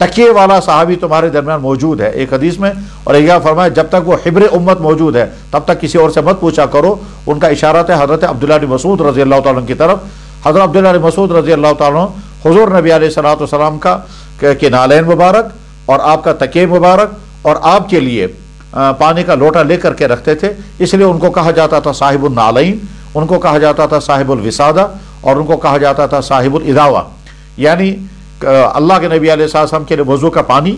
تکیے والا صحابی تمہارے درمیان موجود ہے ایک حدیث میں، اور ایک فرمایا جب تک وہ حبر امت موجود ہے تب تک کسی اور سے مت پوچھا کرو. ان کا اشارہ ہے حضرت عبداللہ بن مسعود رضی اللہ تعالیٰ عنہ کی طرف. حضرت عبداللہ بن مسعود رضی اللہ تعالیٰ عنہ حضور نبی علیہ الصلوۃ والسلام کا کے نالین مبارک اور آپ کا تکیے مبارک اور آپ کے لیے پانی کا لوٹا لے کر کے رکھتے تھے، اس لیے ان کو کہا جاتا تھا صاحب النالین، ان کو کہا جاتا تھا صاحب الوسادہ، اور ان کو کہا جاتا تھا صاحب الاداوہ. یعنی اللہ کے نبی علیہ السلام کے لیے وضو کا پانی،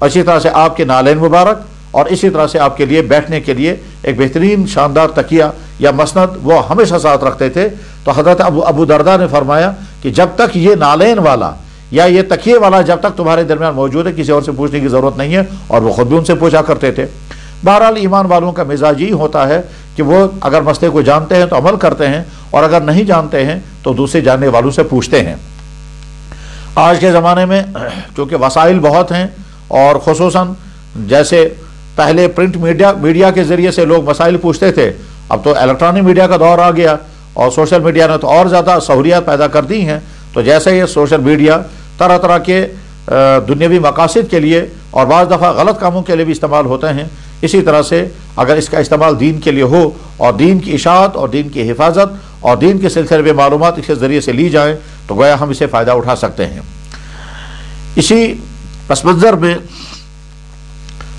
اسی طرح سے آپ کے نالین مبارک، اور اسی طرح سے آپ کے لیے بیٹھنے کے لیے ایک بہترین شاندار تکیہ یا مسند وہ ہمیشہ ساتھ رکھتے تھے. تو حضرت ابو درداء نے فرمایا کہ جب تک یہ نالین والا یا یہ تکیے والا جب تک تمہارے درمیان موجود ہے کسی اور سے پوچھنے کی ضرورت نہیں ہے، اور وہ خود بھی ان سے پوچھا کرتے تھے. بہرحال ایمان والوں کا مزاج یہ ہوتا ہے کہ وہ اگر مسئلے کو جانتے ہیں تو عمل کرتے ہیں، اور اگر نہیں جانتے ہیں تو دوسرے جاننے والوں سے پوچھتے ہیں. آج کے زمانے میں چونکہ وسائل بہت ہیں، اور خصوصاً جیسے پہلے پرنٹ میڈیا کے ذریعے سے لوگ مسائل پوچھتے تھے، اب تو الیکٹرانک میڈیا کا دور آ گیا، اور سوشل میڈیا نے تو اور زیادہ سہولیات پیدا کر دی ہیں. تو جیسے یہ سوشل میڈیا طرح طرح کے دنیاوی مقاصد کے لیے اور بعض دفعہ غلط کاموں کے لیے بھی استعمال ہوتے ہیں، اسی طرح سے اگر اس کا استعمال دین کے لیے ہو اور دین کی اشاعت اور دین کی حفاظت اور دین کے سلسلے میں معلومات اس کے ذریعے سے لی جائیں تو گویا ہم اسے فائدہ اٹھا سکتے ہیں. اسی پس منظر میں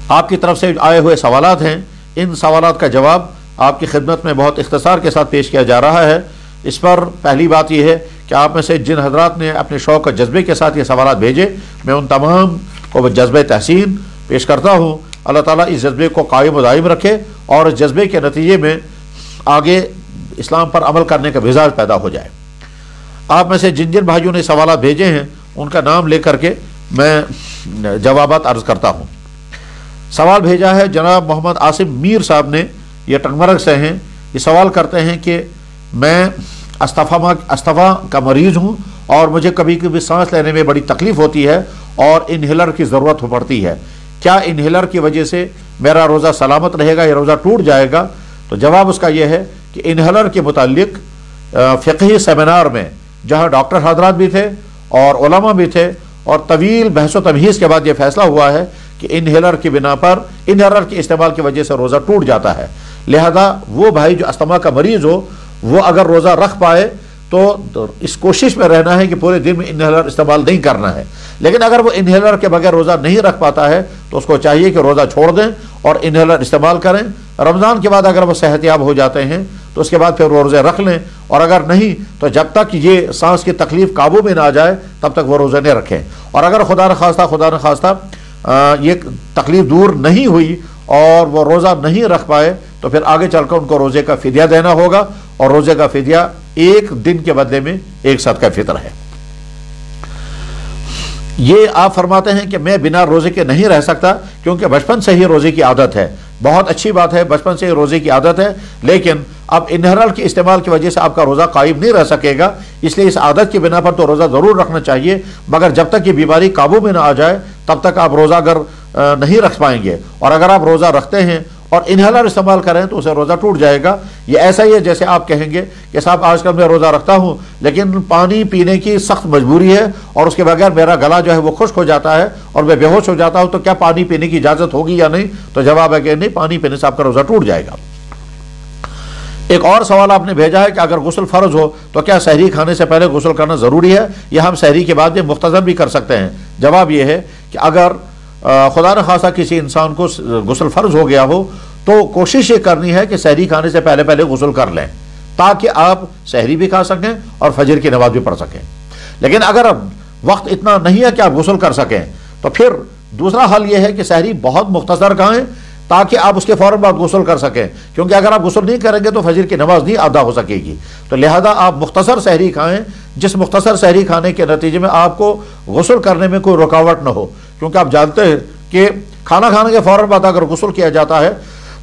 آپ کی طرف سے آئے ہوئے سوالات ہیں، ان سوالات کا جواب آپ کی خدمت میں بہت اختصار کے ساتھ پیش کیا جا رہا ہے. اس پر پہلی بات یہ ہے کہ آپ میں سے جن حضرات نے اپنے شوق اور جذبے کے ساتھ یہ سوالات بھیجے، میں ان تمام کو جذبہ تحسین پیش کرتا ہوں. اللہ تعالیٰ اس جذبے کو قائم و دائم رکھے، اور اس جذبے کے نتیجے میں آگے اسلام پر عمل کرنے کا مزاج پیدا ہو جائے. آپ میں سے جن جن بھائیوں نے سوالات بھیجے ہیں ان کا نام لے کر کے میں جوابات عرض کرتا ہوں. سوال بھیجا ہے جناب محمد عاصم میر صاحب نے، یہ ٹنگمرگ سے ہیں. یہ سوال کرتے ہیں کہ میں استھما کا مریض ہوں، اور مجھے کبھی کبھی سانس لینے میں بڑی تکلیف ہوتی ہے اور انہیلر کی ضرورت پڑتی ہے. کیا انہیلر کی وجہ سے میرا روزہ سلامت رہے گا یا روزہ ٹوٹ جائے گا؟ تو جواب اس کا یہ ہے کہ انہیلر کے متعلق فقہی سیمینار میں جہاں ڈاکٹر حضرات بھی تھے اور علماء بھی تھے، اور طویل بحث و تمہیز کے بعد یہ فیصلہ ہوا ہے کہ انہیلر کی بنا پر انہیلر کے استعمال کی وجہ سے روزہ ٹوٹ جاتا ہے. لہذا وہ بھائی جو استھما کا مریض ہو وہ اگر روزہ رکھ پائے تو اس کوشش میں رہنا ہے کہ پورے دن میں انہیلر استعمال نہیں کرنا ہے. لیکن اگر وہ انہیلر کے بغیر روزہ نہیں رکھ پاتا ہے تو اس کو چاہیے کہ روزہ چھوڑ دیں اور انہیلر استعمال کریں. رمضان کے بعد اگر وہ صحت یاب ہو جاتے ہیں تو اس کے بعد پھر وہ روزے رکھ لیں، اور اگر نہیں تو جب تک یہ سانس کی تکلیف قابو میں نہ آ جائے تب تک وہ روزے نہیں رکھیں. اور اگر خدا نخواستہ یہ تکلیف دور نہیں ہوئی اور وہ روزہ نہیں رکھ پائے تو پھر آگے چل کر ان کو روزے کا فدیہ دینا ہوگا، اور روزے کا فدیہ ایک دن کے بدلے میں ایک صدقہ فطر ہے. یہ آپ فرماتے ہیں کہ میں بنا روزے کے نہیں رہ سکتا کیونکہ بچپن سے ہی روزے کی عادت ہے. بہت اچھی بات ہے، بچپن سے ہی روزے کی عادت ہے، لیکن اب انہیلر کے استعمال کی وجہ سے آپ کا روزہ قائم نہیں رہ سکے گا. اس لیے اس عادت کی بنا پر تو روزہ ضرور رکھنا چاہیے، مگر جب تک یہ بیماری قابو میں نہ آ جائے تب تک آپ روزہ اگر نہیں رکھ پائیں گے. اور اگر آپ روزہ رکھتے ہیں اور انہیلر استعمال کریں تو اسے روزہ ٹوٹ جائے گا. یہ ایسا ہی ہے جیسے آپ کہیں گے کہ صاحب آج کل میں روزہ رکھتا ہوں لیکن پانی پینے کی سخت مجبوری ہے اور اس کے بغیر میرا گلا جو ہے وہ خشک ہو جاتا ہے اور میں بے ہوش ہو جاتا ہوں، تو کیا پانی پینے کی اجازت ہوگی یا نہیں؟ تو جواب ہے کہ نہیں، پانی پینے سے آپ کا روزہ ٹوٹ جائے گا. ایک اور سوال آپ نے بھیجا ہے کہ اگر غسل فرض ہو تو کیا سحری کھانے سے پہلے غسل کرنا ضروری ہے یا ہم سحری کے بعد میں مختصر بھی کر سکتے ہیں؟ جواب یہ ہے کہ اگر خدا نخواستہ کسی انسان کو غسل فرض ہو گیا ہو تو کوشش یہ کرنی ہے کہ سحری کھانے سے پہلے غسل کر لیں تاکہ آپ سحری بھی کھا سکیں اور فجر کی نماز بھی پڑھ سکیں. لیکن اگر وقت اتنا نہیں ہے کہ آپ غسل کر سکیں تو پھر دوسرا حل یہ ہے کہ سحری بہت مختصر کھائیں تاکہ آپ اس کے فوراً بعد غسل کر سکیں، کیونکہ اگر آپ غسل نہیں کریں گے تو فجر کی نماز نہیں ادا ہو سکے گی. تو لہذا آپ مختصر سحری کھائیں جس مختصر سحری کھانے کے نتیجے میں آپ کو غسل کرنے میں کوئی رکاوٹ نہ ہو. کیونکہ آپ جانتے ہیں کہ کھانا کھانے کے فوراً بعد اگر غسل کیا جاتا ہے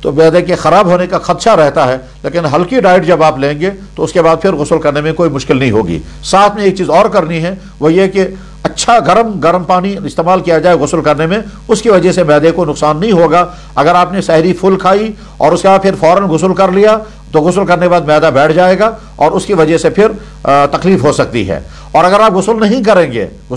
تو معدے کے خراب ہونے کا خدشہ رہتا ہے، لیکن ہلکی ڈائٹ جب آپ لیں گے تو اس کے بعد پھر غسل کرنے میں کوئی مشکل نہیں ہوگی. ساتھ میں ایک چیز اور کرنی ہے، وہ یہ کہ اچھا گرم پانی استعمال کیا جائے غسل کرنے میں، اس کی وجہ سے معدے کو نقصان نہیں ہوگا۔ اگر آپ نے سحری فل کھائی اور اس کے بعد پھر فوراً غسل کر لیا تو غسل کرنے کے بعد معدہ بیٹھ جائے گا اور اس کی وجہ سے پھر تکلیف ہو سکتی ہے۔ اور اگر آپ غسل نہیں کریں گے تو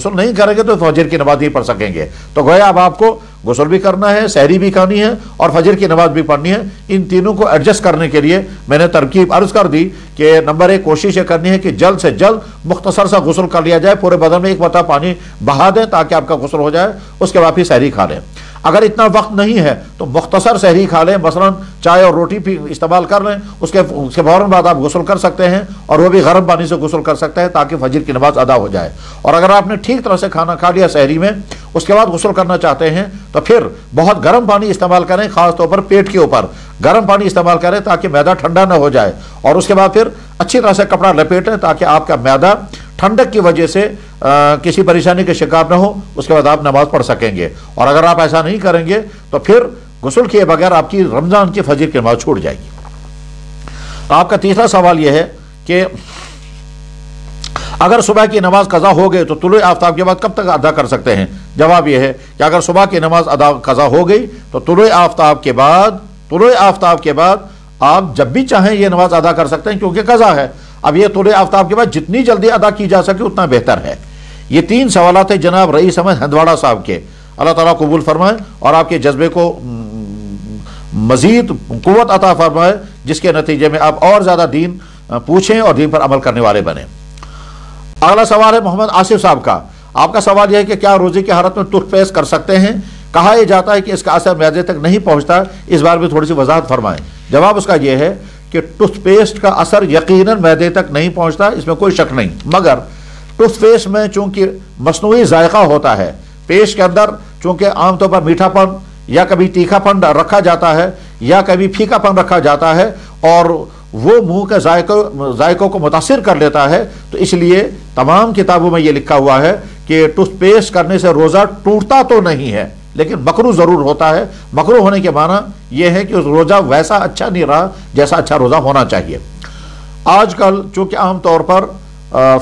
فجر کی نماز نہیں پڑھ سکیں گے۔ تو گویا اب آپ کو غسل بھی کرنا ہے، سحری بھی کرنی ہے اور فجر کی نماز بھی پڑھنی ہے۔ ان تینوں کو ایڈجسٹ کرنے کے لیے میں نے ترکیب عرض کر دی کہ نمبر 1 کوشش یہ کرنی ہے کہ جلد سے جلد مختصر سا غسل کر لیا جائے، پورے بدن میں ایک مرتبہ پانی بہا دیں تاکہ آپ کا غسل ہو جائے، اس کے بعد پھر سحری کھا لیں۔ اگر اتنا وقت نہیں ہے تو مختصر سحری کھا لیں، مثلا چائے اور روٹی بھی استعمال کر لیں، اس کے فوراً بعد آپ غسل کر سکتے ہیں اور وہ بھی گرم پانی سے غسل کر سکتے ہیں تاکہ فجر کی نماز ادا ہو جائے۔ اور اگر آپ نے ٹھیک طرح سے کھانا کھا لیا سحری میں، اس کے بعد غسل کرنا چاہتے ہیں تو پھر بہت گرم پانی استعمال کریں، خاص طور پر پیٹ کے اوپر گرم پانی استعمال کریں تاکہ معدہ ٹھنڈا نہ ہو جائے، اور اس کے بعد پھر اچھی طرح سے کپڑا لپیٹیں تاکہ آپ کا معدہ ٹھنڈک کی وجہ سے کسی پریشانی کے شکار نہ ہو، اس کے بعد آپ نماز پڑھ سکیں گے۔ اور اگر آپ ایسا نہیں کریں گے تو پھر غسل کیے بغیر آپ کی رمضان کی فجر کی نماز چھوٹ جائے گی۔ آپ کا تیسرا سوال یہ ہے کہ اگر صبح کی نماز قضا ہو گئی تو طلوع آفتاب کے بعد کب تک ادا کر سکتے ہیں؟ جواب یہ ہے کہ اگر صبح کی نماز قضا ہو گئی تو طلوع آفتاب کے بعد آپ جب بھی چاہیں یہ نماز ادا کر سکتے ہیں، کیونکہ قضا ہے۔ اب یہ طلوع آفتاب کے بعد جتنی جلدی ادا کی جا سکے اتنا بہتر ہے۔ یہ 3 سوالات ہیں جناب رئیس احمد ہندواڑہ صاحب کے، اللہ تعالیٰ قبول فرمائے اور آپ کے جذبے کو مزید قوت عطا فرمائے، جس کے نتیجے میں آپ اور زیادہ دین پوچھیں اور دین پر عمل کرنے والے بنیں۔ اگلا سوال ہے محمد آصف صاحب کا۔ آپ کا سوال یہ ہے کہ کیا روزے کی حالت میں ٹوتھ پیسٹ کر سکتے ہیں؟ کہا یہ جاتا ہے کہ اس کا اثر معدے تک نہیں پہنچتا، اس بار بھی تھوڑی سی وضاحت فرمائیں۔ جواب اس کا یہ ہے کہ ٹوتھ پیسٹ کا اثر یقیناً معدے تک نہیں پہنچتا، اس میں کوئی شک نہیں، مگر ٹوتھ پیسٹ میں چونکہ مصنوعی ذائقہ ہوتا ہے، پیسٹ کے اندر چونکہ عام طور پر میٹھا پن یا کبھی تیکھا پن رکھا جاتا ہے یا کبھی پھیکا پن رکھا جاتا ہے اور وہ منہ کے ذائقوں کو متاثر کر لیتا ہے، تو اس لیے تمام کتابوں میں یہ لکھا ہوا ہے کہ ٹوتھ پیسٹ کرنے سے روزہ ٹوٹتا تو نہیں ہے لیکن مکروہ ضرور ہوتا ہے۔ مکروہ ہونے کے معنی یہ ہے کہ روزہ ویسا اچھا نہیں رہا جیسا اچھا روزہ ہونا چاہیے۔ آج کل چونکہ عام طور پر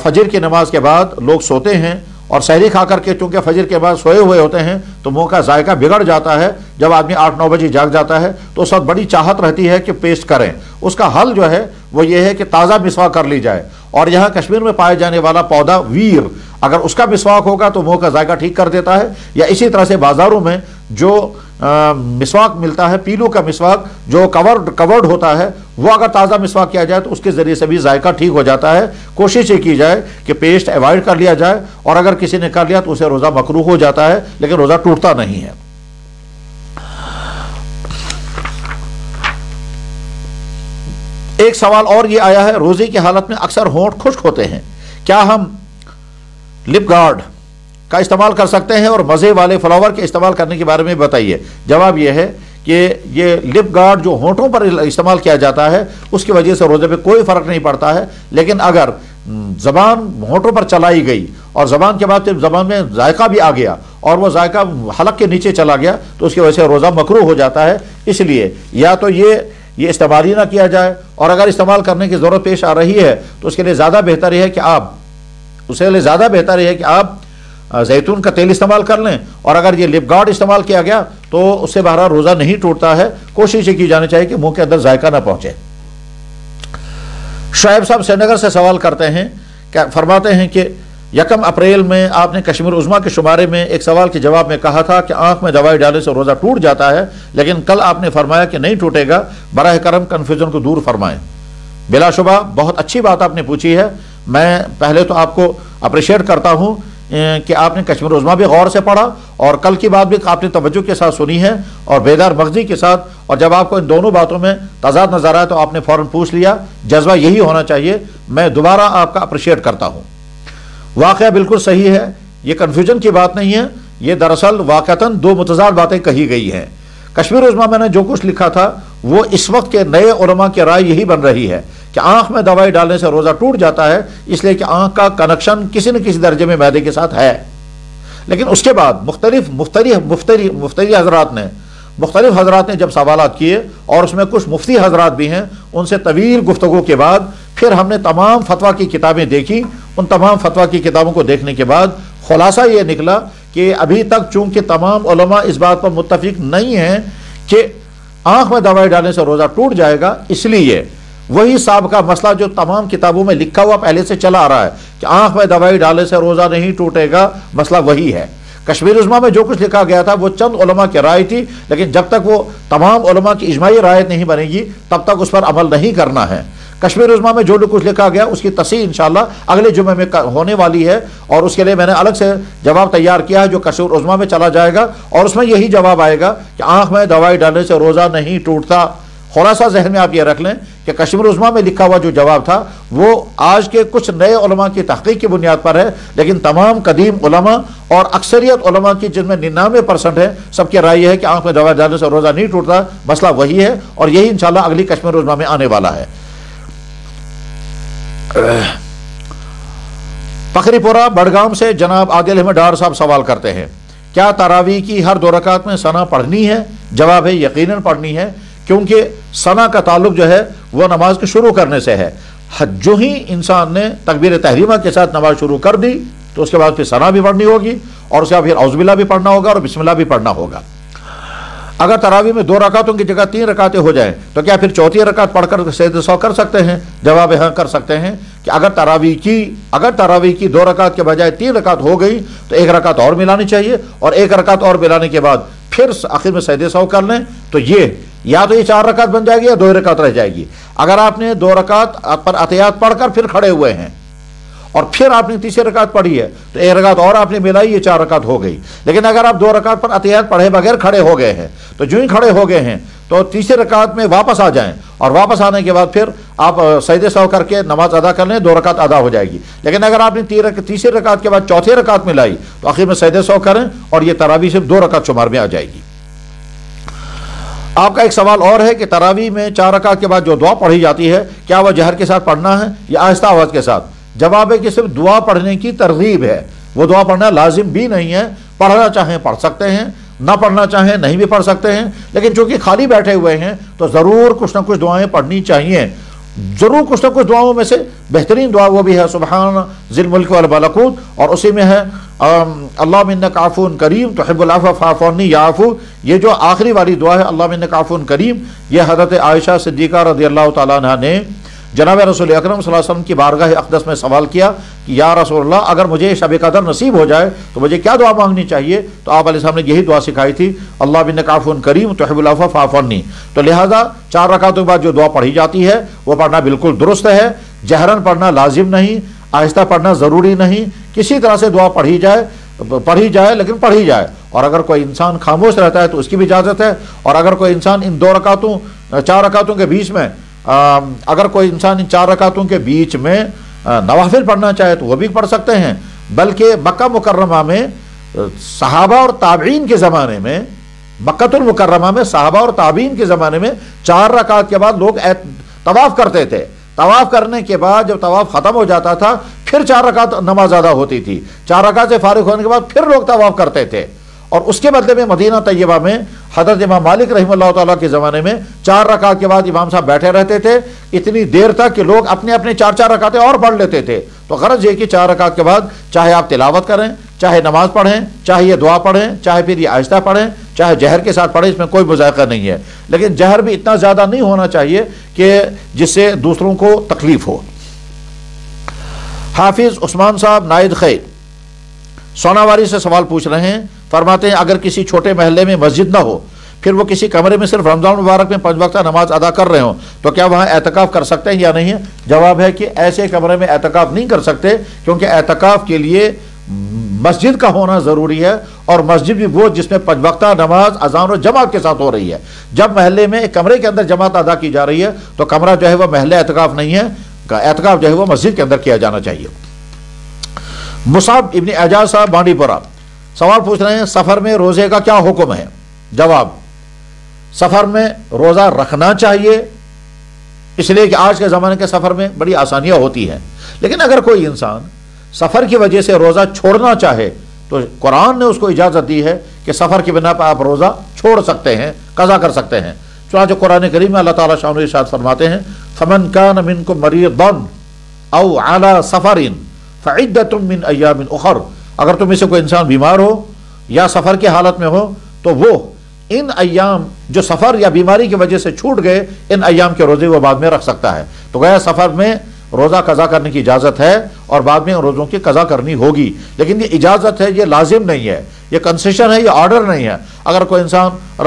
فجر کی نماز کے بعد لوگ سوتے ہیں اور سحری کھا کر کے چونکہ فجر کے بعد سوئے ہوئے ہوتے ہیں تو منہ کا ذائقہ بگڑ جاتا ہے۔ جب آدمی 8-9 بجے جاگ جاتا ہے تو اس وقت بڑی چاہت رہتی ہے کہ پیسٹ کریں۔ اس کا حل جو ہے وہ یہ ہے کہ تازہ مسواک کر لی جائے، اور یہاں کشمیر میں پائے جانے والا پودا ویر، اگر اس کا مسواک ہوگا تو منہ کا ذائقہ ٹھیک کر دیتا ہے، یا اسی طرح سے بازاروں میں جو مسواک ملتا ہے، پیلو کا مسواک جو کورڈ ہوتا ہے، وہ اگر تازہ مسواک کیا جائے تو اس کے ذریعے سے بھی ذائقہ ٹھیک ہو جاتا ہے۔ کوشش یہ کی جائے کہ پیسٹ ایوائڈ کر لیا جائے، اور اگر کسی نے کر لیا تو اسے روزہ مکروہ ہو جاتا ہے لیکن روزہ ٹوٹتا نہیں ہے۔ ایک سوال اور یہ آیا ہے، روزے کی حالت میں اکثر ہونٹ خشک ہوتے ہیں، کیا ہم لپ گارڈ کا استعمال کر سکتے ہیں؟ اور مزے والے فلاور کے استعمال کرنے کے بارے میں بتائیے۔ جواب یہ ہے کہ یہ لپ گارڈ جو ہونٹوں پر استعمال کیا جاتا ہے اس کی وجہ سے روزے پہ کوئی فرق نہیں پڑتا ہے، لیکن اگر زبان ہونٹوں پر چلائی گئی اور زبان کے بعد زبان میں ذائقہ بھی آ گیا اور وہ ذائقہ حلق کے نیچے چلا گیا تو اس کی وجہ سے روزہ مکروہ ہو جاتا ہے۔ اس لیے یا تو یہ استعمال ہی نہ کیا جائے، اور اگر استعمال کرنے کی ضرورت پیش آ رہی ہے تو اس کے لیے زیادہ بہتر یہ ہے کہ آپ زیتون کا تیل استعمال کر لیں، اور اگر یہ لپ گارڈ استعمال کیا گیا تو اس سے بہرحال روزہ نہیں ٹوٹتا ہے۔ کوشش یہ کی جانی چاہیے کہ منہ کے اندر ذائقہ نہ پہنچے۔ شعیب صاحب سری نگر سے سوال کرتے ہیں، فرماتے ہیں کہ 1 اپریل میں آپ نے کشمیر عظمیٰ کے شمارے میں ایک سوال کے جواب میں کہا تھا کہ آنکھ میں دوائی ڈالنے سے روزہ ٹوٹ جاتا ہے، لیکن کل آپ نے فرمایا کہ نہیں ٹوٹے گا، براہ کرم کنفیوژن کو دور فرمائیں۔ بلا شبہ بہت اچھی بات آپ نے پوچھی ہے۔ میں پہلے تو آپ کو اپریشیٹ کرتا ہوں کہ آپ نے کشمیر عظمیٰ بھی غور سے پڑھا اور کل کی بات بھی آپ نے توجہ کے ساتھ سنی ہے اور بیدار مغزی کے ساتھ، اور جب آپ کو ان دونوں باتوں میں تضاد نظر آیا تو آپ نے فوراً پوچھ لیا۔ جذبہ یہی ہونا چاہیے۔ میں دوبارہ آپ کا اپریشیٹ کرتا ہوں۔ واقعہ بالکل صحیح ہے، یہ کنفیوژن کی بات نہیں ہے، یہ دراصل واقعتاً 2 متضاد باتیں کہی گئی ہیں۔ کشمیر عظمیٰ میں نے جو کچھ لکھا تھا وہ اس وقت کے نئے علماء کی رائے یہی بن رہی ہے کہ آنکھ میں دوائی ڈالنے سے روزہ ٹوٹ جاتا ہے، اس لیے کہ آنکھ کا کنیکشن کسی نہ کسی درجے میں معدے کے ساتھ ہے۔ لیکن اس کے بعد مختلف حضرات نے جب سوالات کیے، اور اس میں کچھ مفتی حضرات بھی ہیں، ان سے طویل گفتگو کے بعد پھر ہم نے تمام فتویٰ کی کتابیں دیکھی۔ ان تمام فتویٰ کی کتابوں کو دیکھنے کے بعد خلاصہ یہ نکلا کہ ابھی تک چونکہ تمام علماء اس بات پر متفق نہیں ہیں کہ آنکھ میں دوائی ڈالنے سے روزہ ٹوٹ جائے گا، اس لیے وہی سابقہ مسئلہ جو تمام کتابوں میں لکھا ہوا پہلے سے چلا آ رہا ہے کہ آنکھ میں دوائی ڈالنے سے روزہ نہیں ٹوٹے گا، مسئلہ وہی ہے۔ کشمیر عظمیٰ میں جو کچھ لکھا گیا تھا وہ چند علماء کی رائے تھی، لیکن جب تک وہ تمام علماء کی اجماعی رائے نہیں بنے گی تب تک اس پر عمل نہیں کرنا ہے۔ کشمیر عظمیٰ میں جو کچھ لکھا گیا اس کی تصحیح انشاءاللہ اگلے جمعے میں ہونے والی ہے، اور اس کے لیے میں نے الگ سے جواب تیار کیا ہے جو کشمیر عظمیٰ میں چلا جائے گا، اور اس میں یہی جواب آئے گا کہ آنکھ میں دوائی ڈالنے سے روزہ نہیں ٹوٹتا۔ خلاصہ ذہن میں آپ یہ رکھ لیں کہ کشمیر عظمیٰ میں لکھا ہوا جو جواب تھا وہ آج کے کچھ نئے علماء کی تحقیق کی بنیاد پر ہے، لیکن تمام قدیم علماء اور اکثریت علماء کی جن میں 99% ہے، سب کی رائے یہ ہے کہ آنکھ میں دوائی ڈالنے سے روزہ نہیں ٹوٹتا، مسئلہ وہی ہے، اور یہی انشاءاللہ اگلی کشمیر عظمیٰ میں آنے والا ہے۔ پکھری پورہ بڑگام سے جناب عادل احمد ڈار صاحب سوال کرتے ہیں، کیا تراویح کی ہر 2 رکعت میں ثنا پڑھنی ہے؟ جواب ہے یقیناً پڑھنی ہے، کیونکہ ثنا کا تعلق جو ہے وہ نماز کے شروع کرنے سے ہے۔ جو ہی انسان نے تکبیر تحریمہ کے ساتھ نماز شروع کر دی تو اس کے بعد پھر ثنا بھی پڑھنی ہوگی، اور اس کے بعد پھر اعوذ باللہ بھی پڑھنا ہوگا اور بسم اللہ بھی پڑھنا ہوگا۔ اگر تراویح میں 2 رکعتوں کی جگہ 3 رکعتیں ہو جائیں تو کیا پھر چوتھی رکعت پڑھ کر سجدہ سہو کر سکتے ہیں؟ جواب ہاں کر سکتے ہیں، کہ اگر تراویح کی 2 رکعت کے بجائے 3 رکعت ہو گئی تو 1 رکعت اور ملانی چاہیے، اور 1 رکعت اور ملانے کے بعد پھر آخر میں سجدہ سہو کر لیں، تو یہ یا تو یہ 4 رکعت بن جائے گی یا 2 رکعت رہ جائے گی۔ اگر آپ نے 2 رکعت پر اتحیات پڑھ کر پھر کھڑے ہوئے ہیں اور پھر آپ نے تیسری رکعت پڑھی ہے تو 1 رکعت اور آپ نے ملائی، یہ 4 رکعت ہو گئی۔ لیکن اگر آپ 2 رکعت پر اتحیات پڑھے بغیر کھڑے ہو گئے ہیں تو جو ہی کھڑے ہو گئے ہیں تو تیسری رکعت میں واپس آ جائیں، اور واپس آنے کے بعد پھر آپ سجدہ سہو کر کے نماز ادا کر لیں، 2 رکعت ادا ہو جائے گی۔ لیکن اگر آپ نے تیسری رکعت کے بعد چوتھی رکعت ملائی تو آخر میں سجدہ سہو کریں، اور یہ تراویح صرف 2 رکعت شمار میں آ جائے گی۔ آپ کا ایک سوال اور ہے کہ تراویح میں 4 رکعت کے بعد جو دعا پڑھی جاتی ہے کیا وہ جہر کے ساتھ پڑھنا ہے یا آہستہ آواز کے ساتھ؟ جواب ہے کہ صرف دعا پڑھنے کی ترغیب ہے، وہ دعا پڑھنا لازم بھی نہیں ہے، پڑھنا چاہیں پڑھ سکتے ہیں، نہ پڑھنا چاہیں نہیں بھی پڑھ سکتے ہیں، لیکن چونکہ خالی بیٹھے ہوئے ہیں تو ضرور کچھ نہ کچھ دعائیں پڑھنی چاہیے۔ ضرور کچھ نہ کچھ دعاؤں میں سے بہترین دعا وہ بھی ہے سبحان ذی الملک والملکوت، اور اسی میں ہے اللہم انک عفو کریم تحب العفو فاعف عنی یا عفو۔ یہ جو آخری والی دعا ہے اللہم انک عفو کریم، یہ حضرت عائشہ صدیقہ رضی اللہ تعالیٰ عنہ نے جناب رسول اکرم صلی اللہ علیہ وسلم کی بارگاہ اقدس میں سوال کیا کہ یا رسول اللہ اگر مجھے شب قدر نصیب ہو جائے تو مجھے کیا دعا مانگنی چاہیے؟ تو آپ علیہ السلام نے یہی دعا سکھائی تھی اللہم انک عفو کریم تحب العفو فاعف عنی۔ تو لہذا 4 رکعتوں کے بعد جو دعا پڑھی جاتی ہے وہ پڑھنا بالکل درست ہے، جہرن پڑھنا لازم نہیں، آہستہ پڑھنا ضروری نہیں، کسی طرح سے دعا پڑھی جائے لیکن پڑھی جائے۔ اور اگر کوئی انسان خاموش رہتا ہے تو اس کی بھی اجازت ہے، اور اگر کوئی انسان ان 4 رکعتوں کے بیچ میں اگر کوئی انسان ان 4 رکعتوں کے بیچ میں نوافل پڑھنا چاہے تو وہ بھی پڑھ سکتے ہیں۔ بلکہ مکہ مکرمہ میں صحابہ اور تابعین کے زمانے میں، مکہ المکرمہ میں صحابہ اور تابعین کے زمانے میں 4 رکعت کے بعد لوگ طواف کرتے تھے۔ طواف کرنے کے بعد جب طواف ختم ہو جاتا تھا پھر 4 رکعت نماز ادا ہوتی تھی، 4 رکعت سے فارغ ہونے کے بعد پھر لوگ طواف کرتے تھے۔ اور اس کے بدلے میں مدینہ طیبہ میں حضرت امام مالک رحمہ اللہ تعالیٰ کے زمانے میں 4 رکعت کے بعد امام صاحب بیٹھے رہتے تھے اتنی دیر تک کہ لوگ اپنے اپنے 4 رکعتیں اور پڑھ لیتے تھے۔ تو غرض یہ کہ 4 رکعت کے بعد چاہے آپ تلاوت کریں، چاہے نماز پڑھیں، چاہے یہ دعا پڑھیں، چاہے پھر یہ آہستہ پڑھیں، چاہے جہر کے ساتھ پڑھیں، اس میں کوئی مذائقہ نہیں ہے، لیکن جہر بھی اتنا زیادہ نہیں ہونا چاہیے کہ جس سے دوسروں کو تکلیف ہو۔ حافظ عثمان صاحب نائد خیر سوناواری سے سوال پوچھ رہے ہیں، فرماتے ہیں اگر کسی چھوٹے محلے میں مسجد نہ ہو، پھر وہ کسی کمرے میں صرف رمضان مبارک میں 5 وقتہ نماز ادا کر رہے ہوں تو کیا وہاں اعتکاف کر سکتے ہیں یا نہیں ہے؟ جواب ہے کہ ایسے کمرے میں اعتکاف نہیں کر سکتے، کیونکہ اعتکاف کے لیے مسجد کا ہونا ضروری ہے، اور مسجد بھی وہ جس میں 5 وقتہ نماز اذان و جماعت کے ساتھ ہو رہی ہے۔ جب محلے میں ایک کمرے کے اندر جماعت ادا کی جا رہی ہے تو کمرہ جو ہے وہ محلے اعتکاف نہیں ہے، اعتکاف جو ہے وہ مسجد کے اندر کیا جانا چاہیے۔ مصعب ابن اعجاز صاحب بانڈی پورہ سوال پوچھ رہے ہیں سفر میں روزے کا کیا حکم ہے؟ جواب، سفر میں روزہ رکھنا چاہیے، اس لیے کہ آج کے زمانے کے سفر میں بڑی آسانیاں ہوتی ہیں، لیکن اگر کوئی انسان سفر کی وجہ سے روزہ چھوڑنا چاہے تو قرآن نے اس کو اجازت دی ہے کہ سفر کی بنا پر آپ روزہ چھوڑ سکتے ہیں، قضا کر سکتے ہیں۔ چنانچہ قرآن کریم میں اللہ تعالیٰ شان و ارشاد فرماتے ہیں فَمَنْ كَانَ مِنْكُمْ مَرِيضًا أَوْ عَلَى سَفَرٍ فَعِدَّةٌ مِّنْ أَيَّامٍ أُخَرَ اگر تم میں سے کوئی انسان بیمار ہو یا سفر کی حالت میں ہو تو وہ ان ایام جو سفر یا بیماری کی وجہ سے چھوٹ گئے ان ایام کے روزے وہ بعد میں رکھ سکتا ہے۔ تو گویا سفر میں روزہ قضا کرنے کی اجازت ہے اور بعد میں روزوں کی قضا کرنی ہوگی، لیکن یہ اجازت ہے، یہ لازم نہیں ہے، یہ کنسیشن ہے، یہ آرڈر نہیں ہے۔ اگر کوئی انسان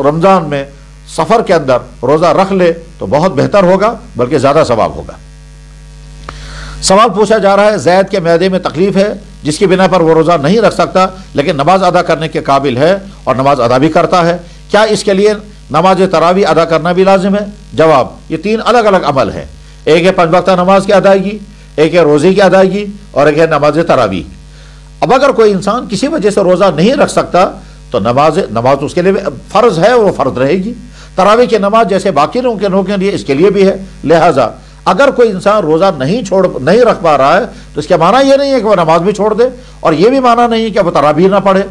رمضان میں سفر کے اندر روزہ رکھ لے تو بہت بہتر ہوگا، بلکہ زیادہ ثواب ہوگا۔ سوال پوچھا جا رہا ہے زید کے معدے میں تکلیف ہے جس کی بنا پر وہ روزہ نہیں رکھ سکتا لیکن نماز ادا کرنے کے قابل ہے اور نماز ادا بھی کرتا ہے، کیا اس کے لیے نماز تراویح ادا کرنا بھی لازم ہے؟ جواب، یہ تین الگ الگ عمل ہیں، ایک ہے 5 وقتہ نماز کی ادائیگی، ایک ہے روزے کی ادائیگی اور ایک ہے نماز تراویح۔ اب اگر کوئی انسان کسی وجہ سے روزہ نہیں رکھ سکتا تو نماز اس کے لیے فرض ہے، وہ فرض رہے گی۔ تراویح کی نماز جیسے باقی لوگوں کے لیے اس کے لیے بھی ہے، لہٰذا اگر کوئی انسان روزہ نہیں رکھ پا رہا ہے تو اس کا معنی یہ نہیں ہے کہ وہ نماز بھی چھوڑ دے، اور یہ بھی معنی نہیں ہے کہ وہ تراویح نہ پڑھے۔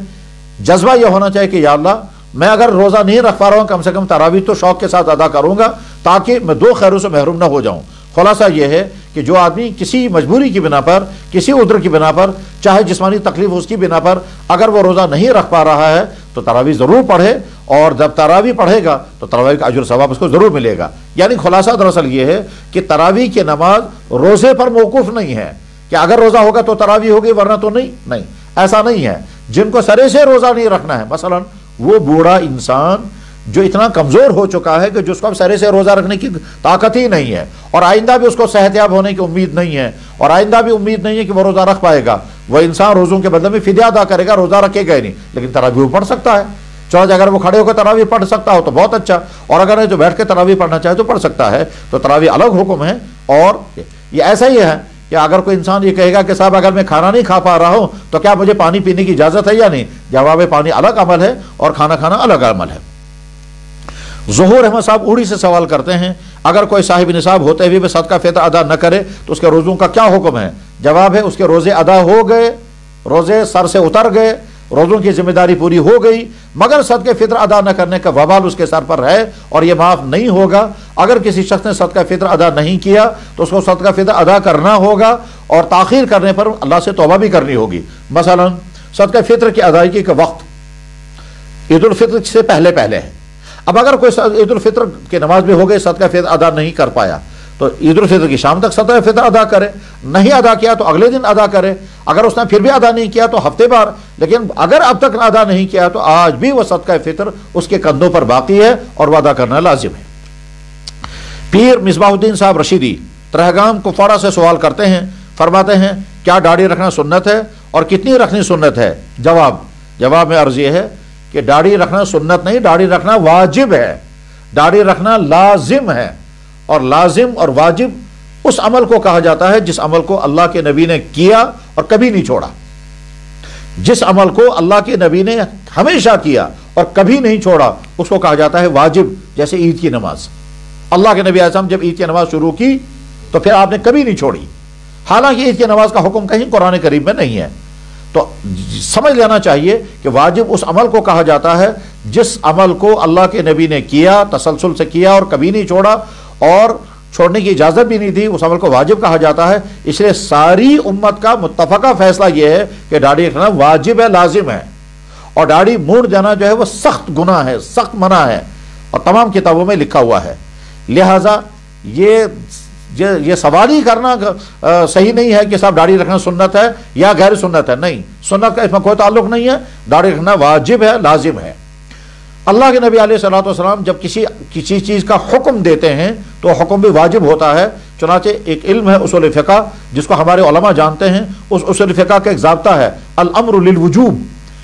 جذبہ یہ ہونا چاہیے کہ یا اللہ میں اگر روزہ نہیں رکھ پا رہا ہوں کم سے کم تراویح تو شوق کے ساتھ ادا کروں گا تاکہ میں 2 خیروں سے محروم نہ ہو جاؤں۔ خلاصہ یہ ہے کہ جو آدمی کسی مجبوری کی بنا پر، کسی عذر کی بنا پر، چاہے جسمانی تکلیف اس کی بنا پر اگر وہ روزہ نہیں رکھ پا رہا ہے تو تراویح ضرور پڑھے، اور جب تراویح پڑھے گا تو تراویح کا اجر ثواب اس کو ضرور ملے گا۔ یعنی خلاصہ دراصل یہ ہے کہ تراویح کی نماز روزے پر موقوف نہیں ہے کہ اگر روزہ ہوگا تو تراویح ہوگی ورنہ تو نہیں، ایسا نہیں ہے۔ جن کو سرے سے روزہ نہیں رکھنا ہے، مثلا وہ بوڑھا انسان جو اتنا کمزور ہو چکا ہے کہ جس کو اب سرے سے روزہ رکھنے کی طاقت ہی نہیں ہے اور آئندہ بھی اس کو صحت یاب ہونے کی امید نہیں ہے اور آئندہ بھی امید نہیں ہے کہ وہ روزہ رکھ پائے گا، وہ انسان روزوں کے بدلے میں فدیہ ادا کرے گا، روزہ رکھے گا ہی نہیں، لیکن تراویح پڑھ سکتا ہے۔ چلو اگر وہ کھڑے ہو کر تراویح پڑھ سکتا ہو تو بہت اچھا، اور اگر جو بیٹھ کے تراویح پڑھنا چاہے تو پڑھ سکتا ہے۔ تو تراویح الگ حکم ہے، اور یہ ایسا ہی ہے کہ اگر کوئی انسان یہ کہے گا کہ صاحب اگر میں کھانا نہیں کھا پا رہا ہوں تو کیا مجھے پانی پینے کی اجازت ہے یا نہیں؟ جواب ہے پانی الگ عمل ہے اور کھانا کھانا الگ عمل ہے۔ ظہور احمد صاحب اوڑی سے سوال کرتے ہیں اگر کوئی صاحب نصاب ہوتے ہوئے بھی صدقہ فطر ادا نہ کرے تو اس کے روزوں کا کیا حکم ہے؟ جواب ہے اس کے روزے ادا ہو گئے، روزے سر سے اتر گئے، روزوں کی ذمہ داری پوری ہو گئی، مگر صدقہ فطر ادا نہ کرنے کا وبال اس کے سر پر ہے اور یہ معاف نہیں ہوگا۔ اگر کسی شخص نے صدقہ فطر ادا نہیں کیا تو اس کو صدقہ فطر ادا کرنا ہوگا اور تاخیر کرنے پر اللہ سے توبہ بھی کرنی ہوگی۔ مثلا صدقہ فطر کی ادائیگی کا وقت عید الفطر سے پہلے ہے۔ اب اگر کوئی عید الفطر کی نماز بھی ہو گئی صدقہ فطر ادا نہیں کر پایا تو عید الفطر کی شام تک صدقہ فطر ادا کرے، نہیں ادا کیا تو اگلے دن ادا کرے، اگر اس نے پھر بھی ادا نہیں کیا تو ہفتے بار، لیکن اگر اب تک ادا نہیں کیا تو آج بھی وہ صدقہ فطر اس کے کندھوں پر باقی ہے اور وہ ادا کرنا لازم ہے۔ پیر مصباح الدین صاحب رشیدی ترہگام کپواڑہ سے سوال کرتے ہیں، فرماتے ہیں کیا داڑھی رکھنا سنت ہے اور کتنی رکھنی سنت ہے؟ جواب میں عرض یہ ہے کہ داڑھی رکھنا سنت نہیں، داڑھی رکھنا واجب ہے، داڑھی رکھنا لازم ہے، اور لازم اور واجب اس عمل کو کہا جاتا ہے جس عمل کو اللہ کے نبی نے کیا اور کبھی نہیں چھوڑا۔ جس عمل کو اللہ کے نبی نے ہمیشہ کیا اور کبھی نہیں چھوڑا اس کو کہا جاتا ہے واجب، جیسے عید کی نماز۔ اللہ کے نبی اعظم جب عید کی نماز شروع کی تو پھر آپ نے کبھی نہیں چھوڑی، حالانکہ عید کی نماز کا حکم کہیں قرآن کریم میں نہیں ہے۔ تو سمجھ لینا چاہیے کہ واجب اس عمل کو کہا جاتا ہے جس عمل کو اللہ کے نبی نے کیا، تسلسل سے کیا اور کبھی نہیں چھوڑا اور چھوڑنے کی اجازت بھی نہیں دی، اس عمل کو واجب کہا جاتا ہے۔ اس لیے ساری امت کا متفقہ فیصلہ یہ ہے کہ داڑھی رکھنا واجب ہے، لازم ہے، اور داڑھی مونڈ جانا جو ہے وہ سخت گناہ ہے، سخت منع ہے اور تمام کتابوں میں لکھا ہوا ہے۔ لہٰذا یہ سوال ہی کرنا صحیح نہیں ہے کہ صاحب داڑھی رکھنا سنت ہے یا غیر سنت ہے، نہیں، سنت کا اس میں کوئی تعلق نہیں ہے، داڑھی رکھنا واجب ہے، لازم ہے۔ اللہ کے نبی علیہ الصلوۃ والسلام جب کسی چیز کا حکم دیتے ہیں تو حکم بھی واجب ہوتا ہے، چنانچہ ایک علم ہے اصول فقہ جس کو ہمارے علماء جانتے ہیں، اس اصول فقہ کا ایک ضابطہ ہے الامر للوجوب،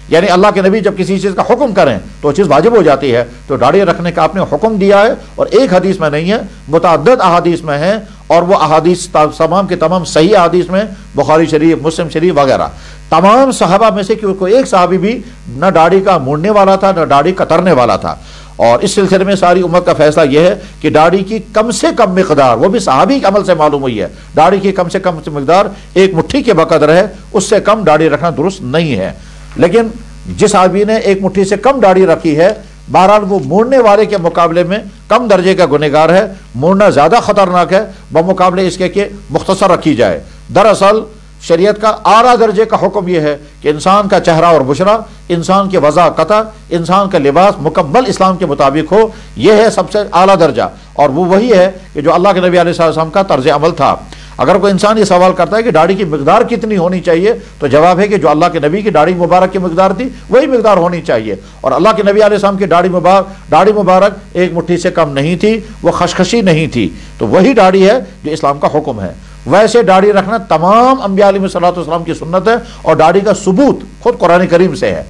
یعنی اللہ کے نبی جب کسی چیز کا حکم کریں تو وہ چیز واجب ہو جاتی ہے۔ تو داڑھی رکھنے کا آپ نے حکم دیا ہے اور ایک حدیث میں نہیں ہے، متعدد احادیث میں ہے، اور وہ احادیث تمام کے تمام صحیح احادیث میں، بخاری شریف، مسلم شریف وغیرہ، تمام صحابہ میں سے کوئی ایک صحابی بھی نہ داڑھی کا مونڈنے والا تھا نہ داڑھی کترنے والا تھا۔ اور اس سلسلے میں ساری امت کا فیصلہ یہ ہے کہ داڑھی کی کم سے کم مقدار، وہ بھی صحابی کے عمل سے معلوم ہوئی ہے، داڑھی کی کم سے کم مقدار ایک مٹھی کے بقدر ہے، اس سے کم داڑھی رکھنا درست نہیں ہے۔ لیکن جس آدمی نے ایک مٹھی سے کم داڑھی رکھی ہے، بہرحال وہ مونڈنے والے کے مقابلے میں کم درجے کا گنہگار ہے، مونڈنا زیادہ خطرناک ہے بمقابلے اس کے کہ مختصر رکھی جائے۔ دراصل شریعت کا اعلیٰ درجے کا حکم یہ ہے کہ انسان کا چہرہ اور بشرا، انسان کی وضع قطع، انسان کا لباس مکمل اسلام کے مطابق ہو، یہ ہے سب سے اعلیٰ درجہ، اور وہ وہی ہے کہ جو اللہ کے نبی علیہ السلام کا طرز عمل تھا۔ اگر کوئی انسان یہ سوال کرتا ہے کہ داڑھی کی مقدار کتنی ہونی چاہیے، تو جواب ہے کہ جو اللہ کے نبی کی داڑھی مبارک کی مقدار تھی وہی مقدار ہونی چاہیے، اور اللہ کے نبی علیہ السلام کی داڑھی مبارک ایک مٹھی سے کم نہیں تھی، وہ خشخشی نہیں تھی، تو وہی داڑھی ہے جو اسلام کا حکم ہے۔ ویسے داڑھی رکھنا تمام انبیاء علیہ السلام کی سنت ہے، اور داڑھی کا ثبوت خود قرآن کریم سے ہے،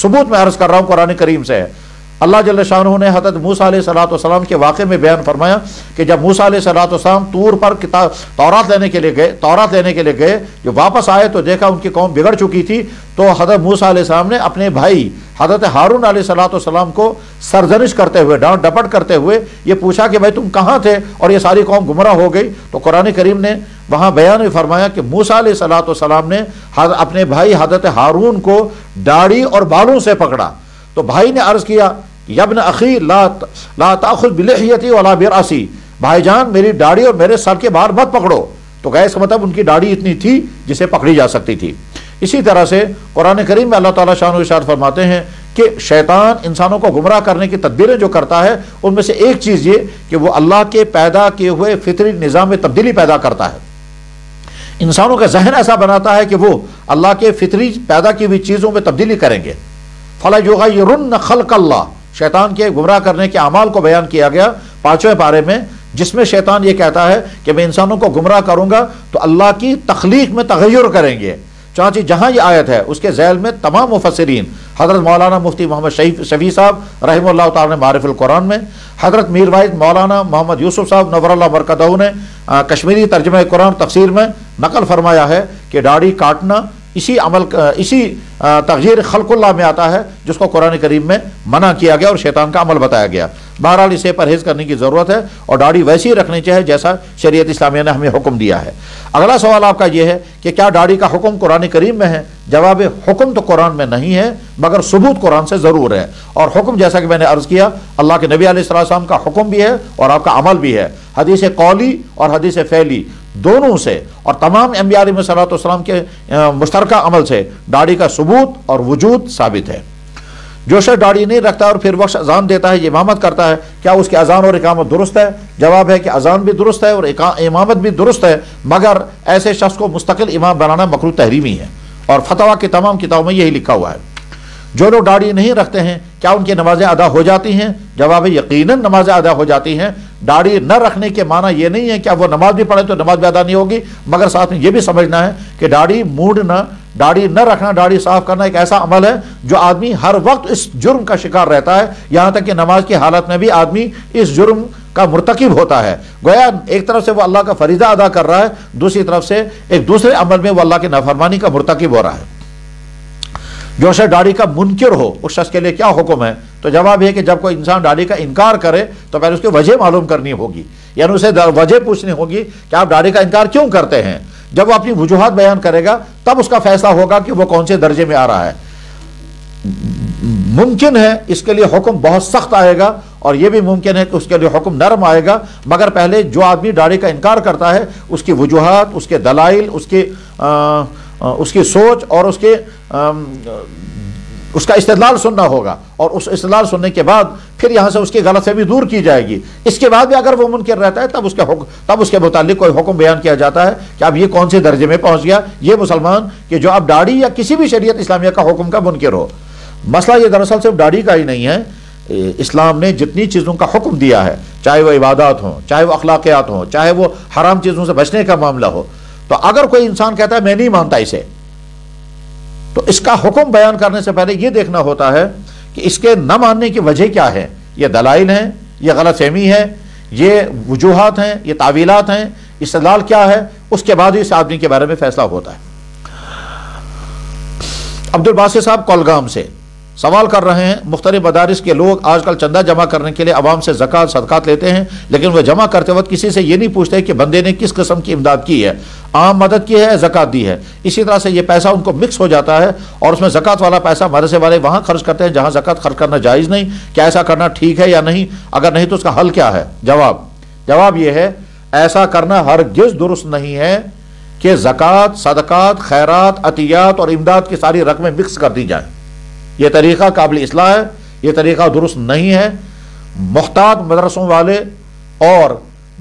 ثبوت میں عرض کر رہا ہوں قرآن کریم سے ہے۔ اللہ جل شانہ نے حضرت موسیٰ علیہ السلام کے واقعے میں بیان فرمایا کہ جب موسیٰ علیہ السلام طور پر تورات لینے کے لیے گئے، جو واپس آئے تو دیکھا ان کی قوم بگڑ چکی تھی، تو حضرت موسیٰ علیہ السلام نے اپنے بھائی حضرت ہارون علیہ السلام کو سرزنش کرتے ہوئے، ڈانٹ ڈپٹ کرتے ہوئے یہ پوچھا کہ بھائی تم کہاں تھے اور یہ ساری قوم گمراہ ہو گئی؟ تو قرآن کریم نے وہاں بیان فرمایا کہ موسیٰ علیہ السلام نے اپنے بھائی حضرت ہارون کو داڑھی اور بالوں سے پکڑا، تو بھائی نے عرض کیا یا ابن اخی لا تاخذ بلحیتی ولا برأسی، بھائی جان میری داڑھی اور میرے سر کے باہر مت پکڑو۔ تو گئے اس کا مطلب ان کی داڑھی اتنی تھی جسے پکڑی جا سکتی تھی۔ اسی طرح سے قرآن کریم میں اللہ تعالیٰ شان و ارشاد فرماتے ہیں کہ شیطان انسانوں کو گمراہ کرنے کی تدبیریں جو کرتا ہے، ان میں سے ایک چیز یہ کہ وہ اللہ کے پیدا کیے ہوئے فطری نظام میں تبدیلی پیدا کرتا ہے، انسانوں کا ذہن ایسا بناتا ہے کہ وہ اللہ کے فطری پیدا کی ہوئی چیزوں میں تبدیلی کریں گے۔ فَلَا يُغَيِّرُنَّ خَلْقَ اللَّهِ، شیطان کے گمراہ کرنے کے اعمال کو بیان کیا گیا 5ویں پارے میں، جس میں شیطان یہ کہتا ہے کہ میں انسانوں کو گمراہ کروں گا تو اللہ کی تخلیق میں تغیر کریں گے۔ چانچہ جہاں یہ آیت ہے اس کے ذیل میں تمام مفسرین، حضرت مولانا مفتی محمد شفیع صاحب رحمہ اللہ تعالی نے معارف القرآن میں، حضرت میر واحد مولانا محمد یوسف صاحب نور اللہ مرکزہ نے کشمیری ترجمہ قرآن تفسیر میں نقل فرمایا ہے کہ داڑھی کاٹنا اسی تغییر خلق اللہ میں آتا ہے جس کو قرآن کریم میں منع کیا گیا اور شیطان کا عمل بتایا گیا۔ بہرحال اسے پرہیز کرنے کی ضرورت ہے اور داڑھی ویسی رکھنی چاہیے جیسا شریعت اسلامیہ نے ہمیں حکم دیا ہے۔ اگلا سوال آپ کا یہ ہے کہ کیا داڑھی کا حکم قرآن کریم میں ہے؟ جواب حکم تو قرآن میں نہیں ہے، مگر ثبوت قرآن سے ضرور ہے، اور حکم جیسا کہ میں نے عرض کیا اللہ کے نبی علیہ السلام کا حکم بھی ہے اور آپ کا عمل بھی ہے، حدیث قولی اور حدیث فعلی دونوں سے، اور تمام انبیاء علیہ السلام کے مشترکہ عمل سے داڑھی کا ثبوت اور وجود ثابت ہے۔ جو شخص داڑھی نہیں رکھتا اور پھر وقت اذان دیتا ہے، یہ امامت کرتا ہے، کیا اس کی اذان اور اقامت درست ہے؟ جواب ہے کہ اذان بھی درست ہے اور امامت بھی درست ہے، مگر ایسے شخص کو مستقل امام بنانا مکروہ تحریمی ہے، اور فتویٰ کی تمام کتابوں میں یہی لکھا ہوا ہے۔ جو لوگ داڑھی نہیں رکھتے ہیں کیا ان کی نمازیں ادا ہو جاتی ہیں؟ جواب ہے یقیناً نمازیں ادا ہو جاتی ہیں۔ داڑھی نہ رکھنے کے معنی یہ نہیں ہے کہ اب وہ نماز بھی پڑھیں تو نماز بھی ادا نہیں ہوگی، مگر ساتھ میں یہ بھی سمجھنا ہے کہ داڑھی موڑنا، داڑھی نہ رکھنا، داڑھی صاف کرنا ایک ایسا عمل ہے جو آدمی ہر وقت اس جرم کا شکار رہتا ہے، یہاں تک کہ نماز کی حالت میں بھی آدمی اس جرم کا مرتکب ہوتا ہے۔ گویا ایک طرف سے وہ اللہ کا فریضہ ادا کر رہا ہے، دوسری طرف سے ایک دوسرے عمل میں وہ اللہ کی نافرمانی کا مرتکب ہو رہا ہے۔ جو شخص داڑھی کا منکر ہو اس شخص کے لیے کیا حکم ہے؟ تو جواب یہ کہ جب کوئی انسان داڑھی کا انکار کرے تو پہلے اس کی وجہ معلوم کرنی ہوگی، یعنی اسے وجہ پوچھنی ہوگی کہ آپ داڑھی کا انکار کیوں کرتے ہیں۔ جب وہ اپنی وجوہات بیان کرے گا تب اس کا فیصلہ ہوگا کہ وہ کون سے درجے میں آ رہا ہے۔ ممکن ہے اس کے لیے حکم بہت سخت آئے گا، اور یہ بھی ممکن ہے کہ اس کے لیے حکم نرم آئے گا، مگر پہلے جو آدمی داڑھی کا انکار کرتا ہے اس کی وجوہات، اس کے دلائل، اس کی سوچ اور اس کا استدلال سننا ہوگا، اور اس استدلال سننے کے بعد پھر یہاں سے اس کی غلط فہمی دور کی جائے گی۔ اس کے بعد بھی اگر وہ منکر رہتا ہے تب اس کے متعلق کوئی حکم بیان کیا جاتا ہے کہ اب یہ کون سے درجے میں پہنچ گیا یہ مسلمان کہ جو اب داڑھی یا کسی بھی شریعت اسلامیہ کا حکم کا منکر ہو۔ مسئلہ یہ دراصل صرف داڑھی کا ہی نہیں ہے، اسلام نے جتنی چیزوں کا حکم دیا ہے، چاہے وہ عبادات ہوں، چاہے وہ اخلاقیات ہوں، چاہے وہ حرام چیزوں سے بچنے کا معاملہ ہو، تو اگر کوئی انسان کہتا ہے میں نہیں مانتا اسے، تو اس کا حکم بیان کرنے سے پہلے یہ دیکھنا ہوتا ہے کہ اس کے نہ ماننے کی وجہ کیا ہے، یہ دلائل ہیں، یہ غلط فہمی ہے، یہ وجوہات ہیں، یہ تعویلات ہیں، استدلال کیا ہے، اس کے بعد اس آدمی کے بارے میں فیصلہ ہوتا ہے۔ عبدالباسط صاحب کولگام سے سوال کر رہے ہیں، مختلف مدارس کے لوگ آج کل چندہ جمع کرنے کے لیے عوام سے زکوٰۃ صدقات لیتے ہیں، لیکن وہ جمع کرتے وقت کسی سے یہ نہیں پوچھتے کہ بندے نے کس قسم کی امداد کی ہے، عام مدد کی ہے، زکوٰۃ دی ہے۔ اسی طرح سے یہ پیسہ ان کو مکس ہو جاتا ہے اور اس میں زکوٰۃ والا پیسہ مدرسے والے وہاں خرچ کرتے ہیں جہاں زکوٰۃ خرچ کرنا جائز نہیں۔ کیا ایسا کرنا ٹھیک ہے یا نہیں؟ اگر نہیں تو اس کا حل کیا ہے؟ جواب یہ ہے ایسا کرنا ہرگز درست نہیں ہے، کہ زکوٰۃ، صدقات، خیرات، عطیات اور امداد کی ساری رقمیں مکس کر دی جائیں۔ یہ طریقہ قابل اصلاح ہے، یہ طریقہ درست نہیں ہے۔ محتاط مدرسوں والے اور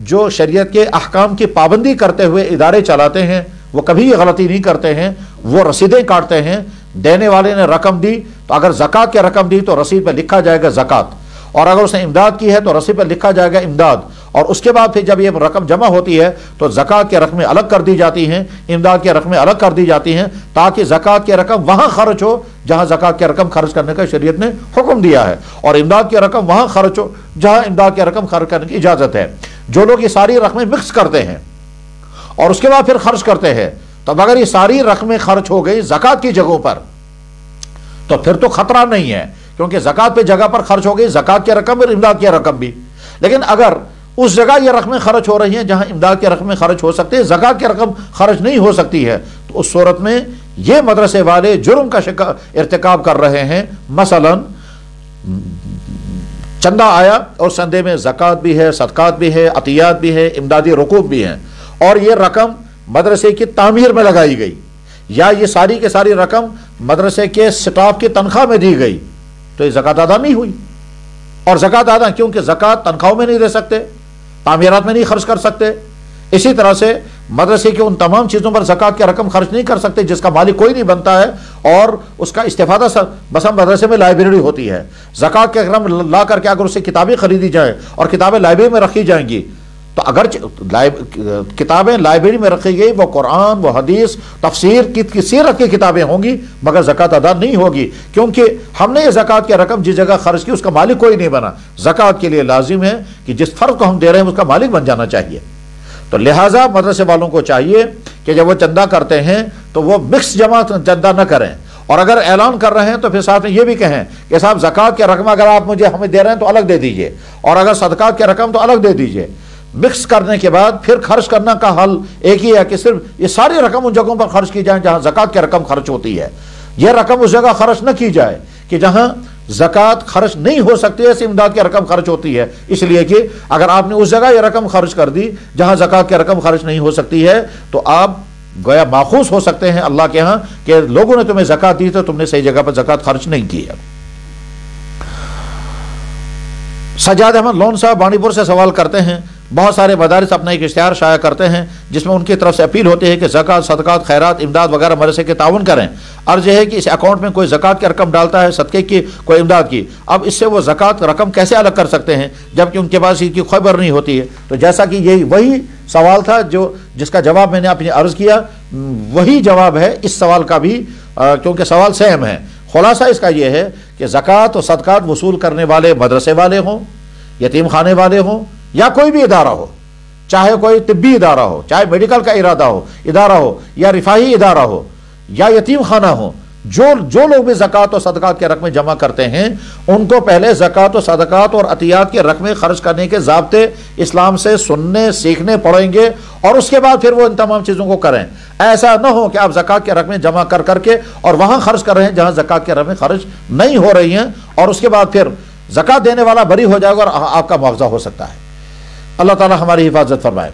جو شریعت کے احکام کی پابندی کرتے ہوئے ادارے چلاتے ہیں وہ کبھی یہ غلطی نہیں کرتے ہیں، وہ رسیدیں کاٹتے ہیں۔ دینے والے نے رقم دی تو اگر زکوٰۃ کی رقم دی تو رسید پہ لکھا جائے گا زکوٰۃ، اور اگر اس نے امداد کی ہے تو رسید پہ لکھا جائے گا امداد، اور اس کے بعد پھر جب یہ رقم جمع ہوتی ہے تو زکوٰۃ کی رقمیں الگ کر دی جاتی ہیں، امداد کی رقمیں الگ کر دی جاتی ہیں، تاکہ زکوٰۃ کی رقم وہاں خرچ ہو جہاں زکوٰۃ کی رقم خرچ کرنے کا شریعت نے حکم دیا ہے، اور امداد کی رقم وہاں خرچ ہو جہاں امداد کی رقم خرچ کرنے کی اجازت ہے۔ جو لوگ یہ ساری رقمیں مکس کرتے ہیں اور اس کے بعد پھر خرچ کرتے ہیں، تو اگر یہ ساری رقمیں خرچ ہو گئی زکوٰۃ کی جگہوں پر تو پھر تو خطرہ نہیں ہے، کیونکہ زکوٰۃ پہ جگہ پر خرچ ہو گئی، زکوٰۃ کی رقم اور امداد کی رقم بھی۔ لیکن اگر اس جگہ یہ رقمیں خرچ ہو رہی ہیں جہاں امداد کی رقمیں خرچ ہو سکتی ہے، زکوٰۃ کی رقم خرچ نہیں ہو سکتی ہے، تو اس صورت میں یہ مدرسے والے جرم کا ارتکاب کر رہے ہیں۔ مثلا چندہ آیا اور چندے میں زکوٰۃ بھی ہے، صدقات بھی ہے، عطیات بھی ہے، امدادی رقوق بھی ہیں، اور یہ رقم مدرسے کی تعمیر میں لگائی گئی، یا یہ ساری کی ساری رقم مدرسے کے سٹاف کی تنخواہ میں دی گئی، تو یہ زکوٰۃ ادا نہیں ہوئی۔ اور زکوٰۃ ادا کیونکہ زکوٰۃ تنخواہوں میں نہیں دے سکتے، تعمیرات میں نہیں خرچ کر سکتے، اسی طرح سے مدرسے کی ان تمام چیزوں پر زکوٰۃ کی رقم خرچ نہیں کر سکتے جس کا مالک کوئی نہیں بنتا ہے، اور اس کا استفادہ بس مدرسے میں لائبریری ہوتی ہے۔ زکوٰۃ کی رقم لا کر کے اگر اس سے کتابیں خریدی جائیں اور کتابیں لائبریری میں رکھی جائیں گی، تو اگر کتابیں لائبریری میں رکھی گئی، وہ قرآن، وہ حدیث، تفسیر کی سیرت کی کتابیں ہوں گی، مگر زکوٰۃ ادا نہیں ہوگی، کیونکہ ہم نے یہ زکوٰۃ کی رقم جس جگہ خرچ کی اس کا مالک کوئی نہیں بنا۔ زکوٰۃ کے لیے لازم ہے کہ جس فرد کو ہم دے رہے ہیں اس کا مالک بن جانا چاہیے۔ تو لہٰذا مدرسے والوں کو چاہیے کہ جب وہ چندہ کرتے ہیں تو وہ مکس جمع چندہ نہ کریں، اور اگر اعلان کر رہے ہیں تو پھر ساتھ میں یہ بھی کہیں کہ صاحب زکوٰۃ کی رقم اگر آپ مجھے ہمیں دے رہے ہیں تو الگ دے دیجئے، اور اگر صدقات کی رقم تو الگ دے دیجئے۔ مکس کرنے کے بعد پھر خرچ کرنا کا حل ایک ہی ہے کہ صرف یہ ساری رقم ان جگہوں پر خرچ کی جائیں جہاں زکوٰۃ کی رقم خرچ ہوتی ہے۔ یہ رقم اس جگہ خرچ نہ کی جائے کہ جہاں زکوٰۃ خرچ نہیں ہو سکتی ہے، امداد کی رقم خرچ ہوتی ہے، اس لیے کہ اگر آپ نے اس جگہ یہ رقم خرچ کر دی جہاں زکوٰۃ کی رقم خرچ نہیں ہو سکتی ہے تو آپ گویا ماخوذ ہو سکتے ہیں اللہ کے ہاں کہ لوگوں نے تمہیں زکوٰۃ دی تو تم نے صحیح جگہ پر زکوٰۃ خرچ نہیں کی ہے۔ سجاد احمد لون صاحب بانڈی پور سے سوال کرتے ہیں، بہت سارے مدارس اپنا ایک اشتہار شائع کرتے ہیں جس میں ان کی طرف سے اپیل ہوتی ہے کہ زکوٰۃ، صدقات، خیرات، امداد وغیرہ مدرسے کے تعاون کریں۔ عرض یہ ہے کہ اس اکاؤنٹ میں کوئی زکوٰۃ کی رقم ڈالتا ہے، صدقے کی، کوئی امداد کی، اب اس سے وہ زکوٰۃ رقم کیسے الگ کر سکتے ہیں جبکہ ان کے پاس اس کی خبر نہیں ہوتی ہے؟ تو جیسا کہ یہی وہی سوال تھا جس کا جواب میں نے اپنی عرض کیا، وہی جواب ہے اس سوال کا بھی، کیونکہ سوال سیم ہے۔ خلاصہ اس کا یہ ہے کہ زکوٰۃ و صدقات وصول کرنے والے مدرسے والے ہوں، یتیم خانے والے ہوں، یا کوئی بھی ادارہ ہو، چاہے کوئی طبی ادارہ ہو، چاہے میڈیکل کا ادارہ ہو یا رفاہی ادارہ ہو یا یتیم خانہ ہو، جو لوگ بھی زکوٰۃ و صدقات کے رقمیں جمع کرتے ہیں ان کو پہلے زکوٰۃ و صدقات اور عطیات کے رقمیں خرچ کرنے کے ضابطے اسلام سے سننے سیکھنے پڑیں گے، اور اس کے بعد پھر وہ ان تمام چیزوں کو کریں۔ ایسا نہ ہو کہ آپ زکوٰۃ کے رقمیں جمع کر کے اور وہاں خرچ کر رہے ہیں جہاں زکوٰۃ کے رقمیں خرچ نہیں ہو رہی ہیں، اور اس کے بعد پھر زکوٰۃ دینے والا بری ہو جائے گا اور آپ کا معاوضہ ہو سکتا ہے۔ اللہ تعالی ہماری حفاظت فرمائے۔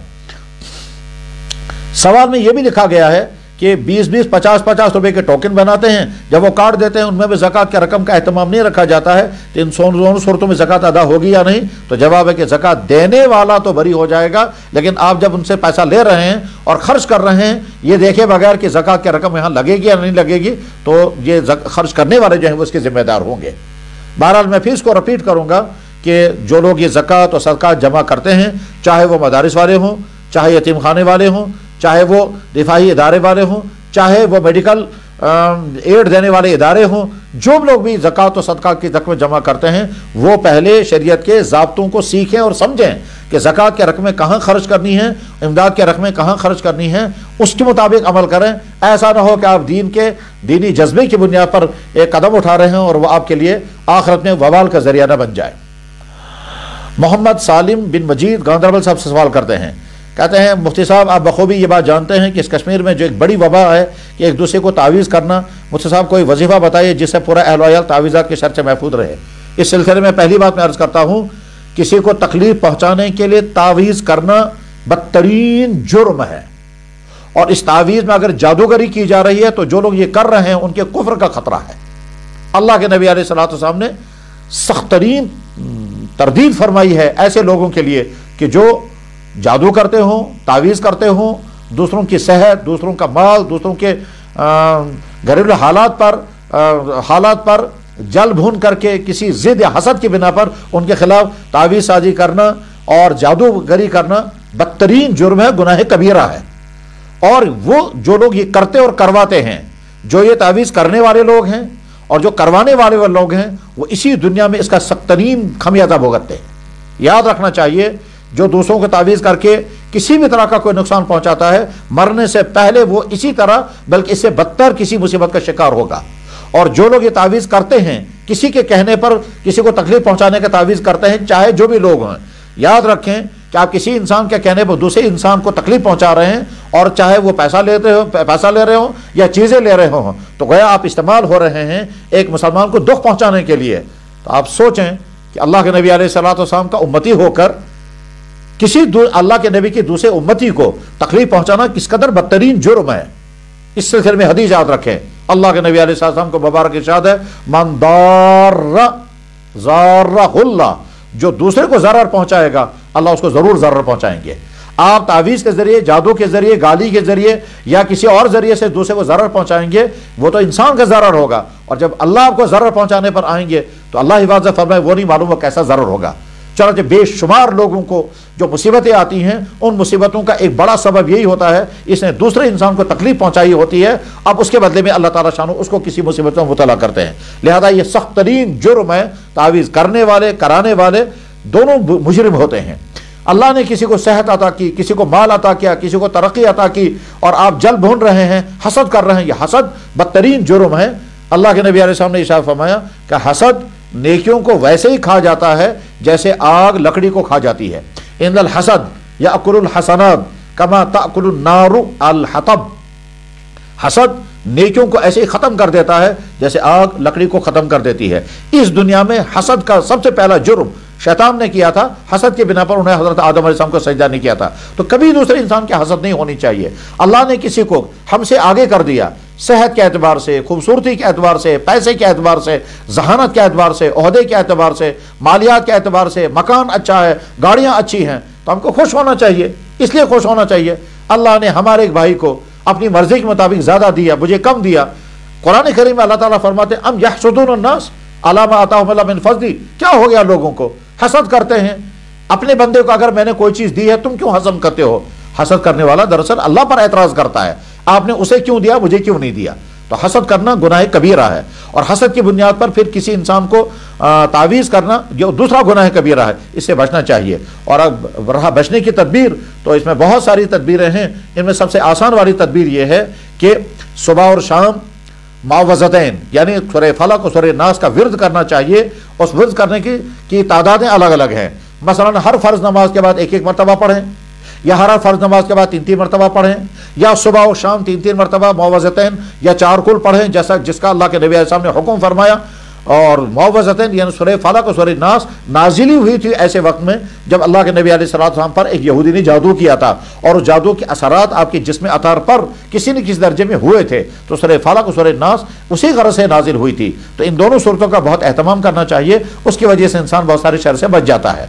سوال میں یہ بھی لکھا گیا ہے کہ 20-20 50-50 روپے کے ٹوکن بناتے ہیں، جب وہ کارڈ دیتے ہیں ان میں بھی زکوٰۃ کی رقم کا اہتمام نہیں رکھا جاتا ہے، تو ان دونوں صورتوں میں زکوٰۃ ادا ہوگی یا نہیں؟ تو جواب ہے کہ زکوٰۃ دینے والا تو بری ہو جائے گا، لیکن آپ جب ان سے پیسہ لے رہے ہیں اور خرچ کر رہے ہیں یہ دیکھے بغیر کہ زکوٰۃ کی رقم یہاں لگے گی یا نہیں لگے گی، تو یہ خرچ کرنے والے جو ہیں وہ اس کے ذمہ دار ہوں گے۔ بہرحال میں پھر اس کو رپیٹ کروں گا کہ جو لوگ یہ زکوٰۃ اور صدقات جمع کرتے ہیں، چاہے وہ مدارس والے ہوں، چاہے یتیم خانے والے ہوں، چاہے وہ رفاہی ادارے والے ہوں، چاہے وہ میڈیکل ایڈ دینے والے ادارے ہوں، جو لوگ بھی زکوٰۃ و صدقات کی رقمیں جمع کرتے ہیں وہ پہلے شریعت کے ضابطوں کو سیکھیں اور سمجھیں کہ زکوٰۃ کی رقمیں کہاں خرچ کرنی ہیں، امداد کی رقمیں کہاں خرچ کرنی ہیں، اس کے مطابق عمل کریں۔ ایسا نہ ہو کہ آپ دینی جذبے کی بنیاد پر ایک قدم اٹھا رہے ہیں اور وہ آپ کے لیے آخرت میں وبال کا ذریعہ نہ بن جائے۔ محمد سالم بن مجید گاندربل صاحب سے سوال کرتے ہیں، کہتے ہیں مفتی صاحب آپ بخوبی یہ بات جانتے ہیں کہ اس کشمیر میں جو ایک بڑی وبا ہے کہ ایک دوسرے کو تعویذ کرنا، مفتی صاحب کوئی وظیفہ بتائیے جس سے پورا اہل و عیال تعویذات کے شر سے محفوظ رہے۔ اس سلسلے میں پہلی بات میں عرض کرتا ہوں، کسی کو تکلیف پہنچانے کے لیے تعویذ کرنا بدترین جرم ہے، اور اس تعویذ میں اگر جادوگری کی جا رہی ہے تو جو لوگ یہ کر رہے ہیں ان کے کفر کا خطرہ ہے۔ اللہ کے نبی علیہ الصلوۃ والسلام نے سخت ترین تردید فرمائی ہے ایسے لوگوں کے لیے کہ جو جادو کرتے ہوں، تعویذ کرتے ہوں، دوسروں کی صحت، دوسروں کا مال، دوسروں کے گھریلو حالات پر جل بھون کر کے کسی ضد یا حسد کی بنا پر ان کے خلاف تعویذ سازی کرنا اور جادوگری کرنا بدترین جرم ہے، گناہ کبیرہ ہے۔ اور وہ جو لوگ یہ کرتے اور کرواتے ہیں، جو یہ تعویذ کرنے والے لوگ ہیں اور جو کروانے والے لوگ ہیں، وہ اسی دنیا میں اس کا سخت ترین خمیازہ بھگتتے ہیں۔ یاد رکھنا چاہیے جو دوسروں کو تعویذ کر کے کسی بھی طرح کا کوئی نقصان پہنچاتا ہے، مرنے سے پہلے وہ اسی طرح بلکہ اس سے بدتر کسی مصیبت کا شکار ہوگا۔ اور جو لوگ یہ تعویذ کرتے ہیں، کسی کے کہنے پر کسی کو تکلیف پہنچانے کا تعویذ کرتے ہیں، چاہے جو بھی لوگ ہیں، یاد رکھیں کہ آپ کسی انسان کے کہنے پر دوسرے انسان کو تکلیف پہنچا رہے ہیں، اور چاہے وہ پیسہ لے رہے ہوں یا چیزیں لے رہے ہوں، تو گویا آپ استعمال ہو رہے ہیں ایک مسلمان کو دکھ پہنچانے کے لیے۔ تو آپ سوچیں کہ اللہ کے نبی علیہ الصلوۃ والسلام کا امتی ہو کر کسی اللہ کے نبی کی دوسرے امتی کو تکلیف پہنچانا کس قدر بدترین جرم ہے۔ اس سلسلے میں حدیث یاد رکھیں، اللہ کے نبی علیہ السلام کو مبارک ارشاد ہے، من ضارہ اللہ، جو دوسرے کو ضرر پہنچائے گا اللہ اس کو ضرور ضرر پہنچائیں گے۔ آپ تعویذ کے ذریعے، جادو کے ذریعے، گالی کے ذریعے یا کسی اور ذریعے سے دوسرے کو ضرر پہنچائیں گے، وہ تو انسان کا ضرر ہوگا، اور جب اللہ آپ کو ضرر پہنچانے پر آئیں گے تو اللہ حفاظت فرمائے وہ نہیں معلوم وہ کیسا ضرر ہوگا۔ چنانچہ بے شمار لوگوں کو جو مصیبتیں آتی ہیں، ان مصیبتوں کا ایک بڑا سبب یہی ہوتا ہے اس نے دوسرے انسان کو تکلیف پہنچائی ہوتی ہے، اب اس کے بدلے میں اللہ تعالیٰ شانو اس کو کسی مصیبت میں مبتلا کرتے ہیں۔ لہذا یہ سخت ترین جرم ہے، تعویذ کرنے والے، کرانے والے دونوں مجرم ہوتے ہیں۔ اللہ نے کسی کو صحت عطا کی، کسی کو مال عطا کیا، کسی کو ترقی عطا کی، اور آپ جل بھون رہے ہیں، حسد کر رہے ہیں، یہ حسد بدترین جرم ہے۔ اللہ کے نبی علیہ السلام نے ارشاد فرمایا کہ حسد نیکیوں کو ویسے ہی کھا جاتا ہے جیسے آگ لکڑی کو کھا جاتی ہے۔ ان الحسد یاکل الحسنات کما تاکل النار الحطب، حسد نیکیوں کو ایسے ہی ختم کر دیتا ہے جیسے آگ لکڑی کو ختم کر دیتی ہے۔ اس دنیا میں حسد کا سب سے پہلا جرم شیطان نے کیا تھا، حسد کے بنا پر انہیں حضرت آدم علیہ السلام کو سجدہ نہیں کیا تھا۔ تو کبھی دوسرے انسان کی حسد نہیں ہونی چاہیے۔ اللہ نے کسی کو ہم سے آگے کر دیا، صحت کے اعتبار سے، خوبصورتی کے اعتبار سے، پیسے کے اعتبار سے، ذہانت کے اعتبار سے، عہدے کے اعتبار سے، مالیات کے اعتبار سے، مکان اچھا ہے، گاڑیاں اچھی ہیں، تو ہم کو خوش ہونا چاہیے، اس لیے خوش ہونا چاہیے اللہ نے ہمارے ایک بھائی کو اپنی مرضی کے مطابق زیادہ دیا، مجھے کم دیا۔ قرآن کریم میں اللہ تعالیٰ فرماتے ہیں ام یحسدون الناس علی ما آتاہم اللہ من فضل، کیا ہو گیا لوگوں کو حسد کرتے ہیں اپنے بندے کو، اگر میں نے کوئی چیز دی ہے تم کیوں حسد کرتے ہو؟ حسد کرنے والا دراصل اللہ پر اعتراض کرتا ہے، آپ نے اسے کیوں دیا مجھے کیوں نہیں دیا؟ تو حسد کرنا گناہ کبیرہ ہے، اور حسد کی بنیاد پر پھر کسی انسان کو تعویذ کرنا یہ دوسرا گناہ کبیرہ ہے، اس سے بچنا چاہیے۔ اور اب رہا بچنے کی تدبیر، تو اس میں بہت ساری تدبیریں ہیں، ان میں سب سے آسان والی تدبیر یہ ہے کہ صبح اور شام معوذتین یعنی سورہ فلق اور سورہ ناس کا ورد کرنا چاہیے۔ اس ورد کرنے کی تعدادیں الگ الگ ہیں، مثلا ہر فرض نماز کے بعد ایک ایک مرتبہ پڑھیں، یا ہر فرض نماز کے بعد 3 مرتبہ پڑھیں، یا صبح و شام 3 مرتبہ معوذتین یا 4 کل پڑھیں جیسا جس کا اللہ کے نبی علیہ السلام نے حکم فرمایا۔ اور معوذتین یعنی سورہ فلق اور سورہ ناس نازلی ہوئی تھی ایسے وقت میں جب اللہ کے نبی علیہ السلام پر ایک یہودی نے جادو کیا تھا، اور اس جادو کے اثرات آپ کے جسم اطہار پر کسی نہ کسی درجے میں ہوئے تھے، تو سورہ فلق اور سورہ ناس اسی غرض سے نازل ہوئی تھی۔ تو ان دونوں صورتوں کا بہت اہتمام کرنا چاہیے، اس کی وجہ سے انسان بہت سارے شر سے بچ جاتا ہے۔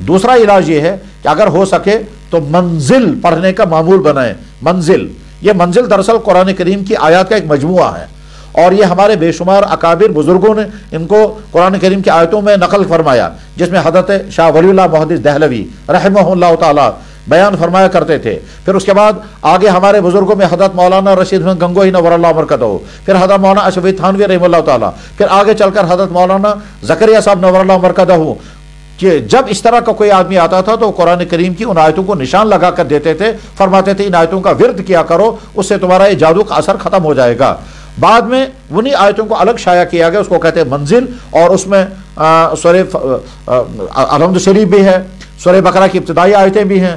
دوسرا علاج یہ ہے کہ اگر ہو سکے تو منزل پڑھنے کا معمول بنائیں۔ منزل، یہ منزل دراصل قرآن کریم کی آیات کا ایک مجموعہ ہے، اور یہ ہمارے بے شمار اکابر بزرگوں نے ان کو قرآن کریم کی آیتوں میں نقل فرمایا، جس میں حضرت شاہ ولی اللہ محدث دہلوی رحمہ اللہ تعالی بیان فرمایا کرتے تھے۔ پھر اس کے بعد آگے ہمارے بزرگوں میں حضرت مولانا رشید بن گنگوہی نور اللہ مرکزہ، پھر حضرت مولانا اشرف تھانوی رحمہ اللہ تعالی، پھر آگے چل کر حضرت مولانا زکریا صاحب نور اللہ مرکزہ، کہ جب اس طرح کا کوئی آدمی آتا تھا تو قرآن کریم کی ان آیتوں کو نشان لگا کر دیتے تھے، فرماتے تھے ان آیتوں کا ورد کیا کرو، اس سے تمہارا یہ جادو کا اثر ختم ہو جائے گا۔ بعد میں انہی آیتوں کو الگ شائع کیا گیا، اس کو کہتے ہیں منزل، اور اس میں سورہ الحمد شریف بھی ہے، سورہ بقرہ کی ابتدائی آیتیں بھی ہیں،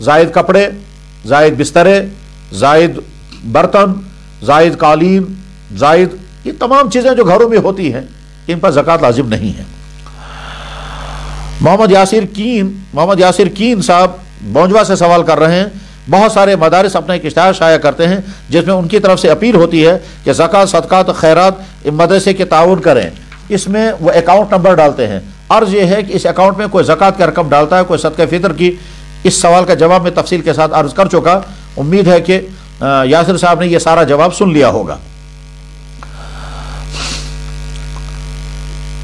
زائد کپڑے، زائد بسترے، زائد برتن، زائد قالین، زائد یہ تمام چیزیں جو گھروں میں ہوتی ہیں ان پر زکوٰۃ لازم نہیں ہے۔ محمد یاسر کین صاحب بونجوا سے سوال کر رہے ہیں، بہت سارے مدارس اپنا ایک اشتہار شائع کرتے ہیں جس میں ان کی طرف سے اپیل ہوتی ہے کہ زکوٰۃ، صدقات، خیرات مدرسے کے تعاون کریں، اس میں وہ اکاؤنٹ نمبر ڈالتے ہیں۔ عرض یہ ہے کہ اس اکاؤنٹ میں کوئی زکوٰۃ کی رقم ڈالتا ہے، کوئی صدقہ فطر کی؟ اس سوال کا جواب میں تفصیل کے ساتھ عرض کر چکا، امید ہے کہ یاسر صاحب نے یہ سارا جواب سن لیا ہوگا۔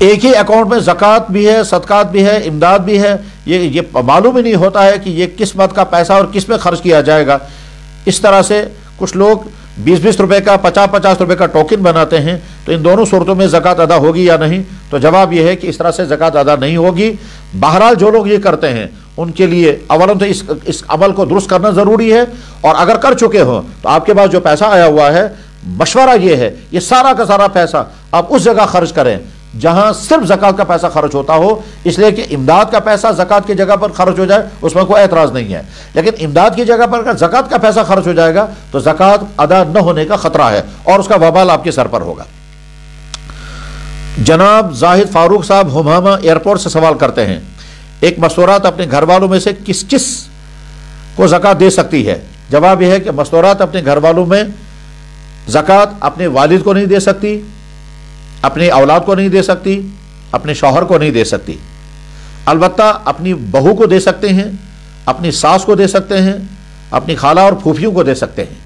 ایک ہی اکاؤنٹ میں زکوٰۃ بھی ہے، صدقات بھی ہے، امداد بھی ہے، یہ معلوم ہی نہیں ہوتا ہے کہ یہ کس بات کا پیسہ اور کس میں خرچ کیا جائے گا۔ اس طرح سے کچھ لوگ 20-20 روپے کا، 50-50 روپے کا ٹوکن بناتے ہیں، تو ان دونوں صورتوں میں زکوٰۃ ادا ہوگی یا نہیں؟ تو جواب یہ ہے کہ اس طرح سے زکوٰۃ ادا نہیں ہوگی۔ بہرحال جو لوگ یہ کرتے ہیں ان کے لیے اولاً تو اس عمل کو درست کرنا ضروری ہے، اور اگر کر چکے ہوں تو آپ کے پاس جو پیسہ آیا ہوا ہے، مشورہ یہ ہے یہ سارا کا سارا پیسہ آپ اس جگہ خرچ کریں جہاں صرف زکوٰۃ کا پیسہ خرچ ہوتا ہو، اس لیے کہ امداد کا پیسہ زکوٰۃ کی جگہ پر خرچ ہو جائے اس میں کوئی اعتراض نہیں ہے، لیکن امداد کی جگہ پر اگر زکوٰۃ کا پیسہ خرچ ہو جائے گا تو زکوٰۃ ادا نہ ہونے کا خطرہ ہے اور اس کا وبال آپ کے سر پر ہوگا۔ جناب زاہد فاروق صاحب ہمامہ ایئرپورٹ سے سوال کرتے ہیں، ایک مستورات اپنے گھر والوں میں سے کس کس کو زکوٰۃ دے سکتی ہے؟ جواب یہ ہے کہ مستورات اپنے گھر والوں میں زکوٰۃ اپنے والد کو نہیں دے سکتی، اپنی اولاد کو نہیں دے سکتی، اپنے شوہر کو نہیں دے سکتی، البتہ اپنی بہو کو دے سکتے ہیں، اپنی ساس کو دے سکتے ہیں، اپنی خالہ اور پھوپھیوں کو دے سکتے ہیں۔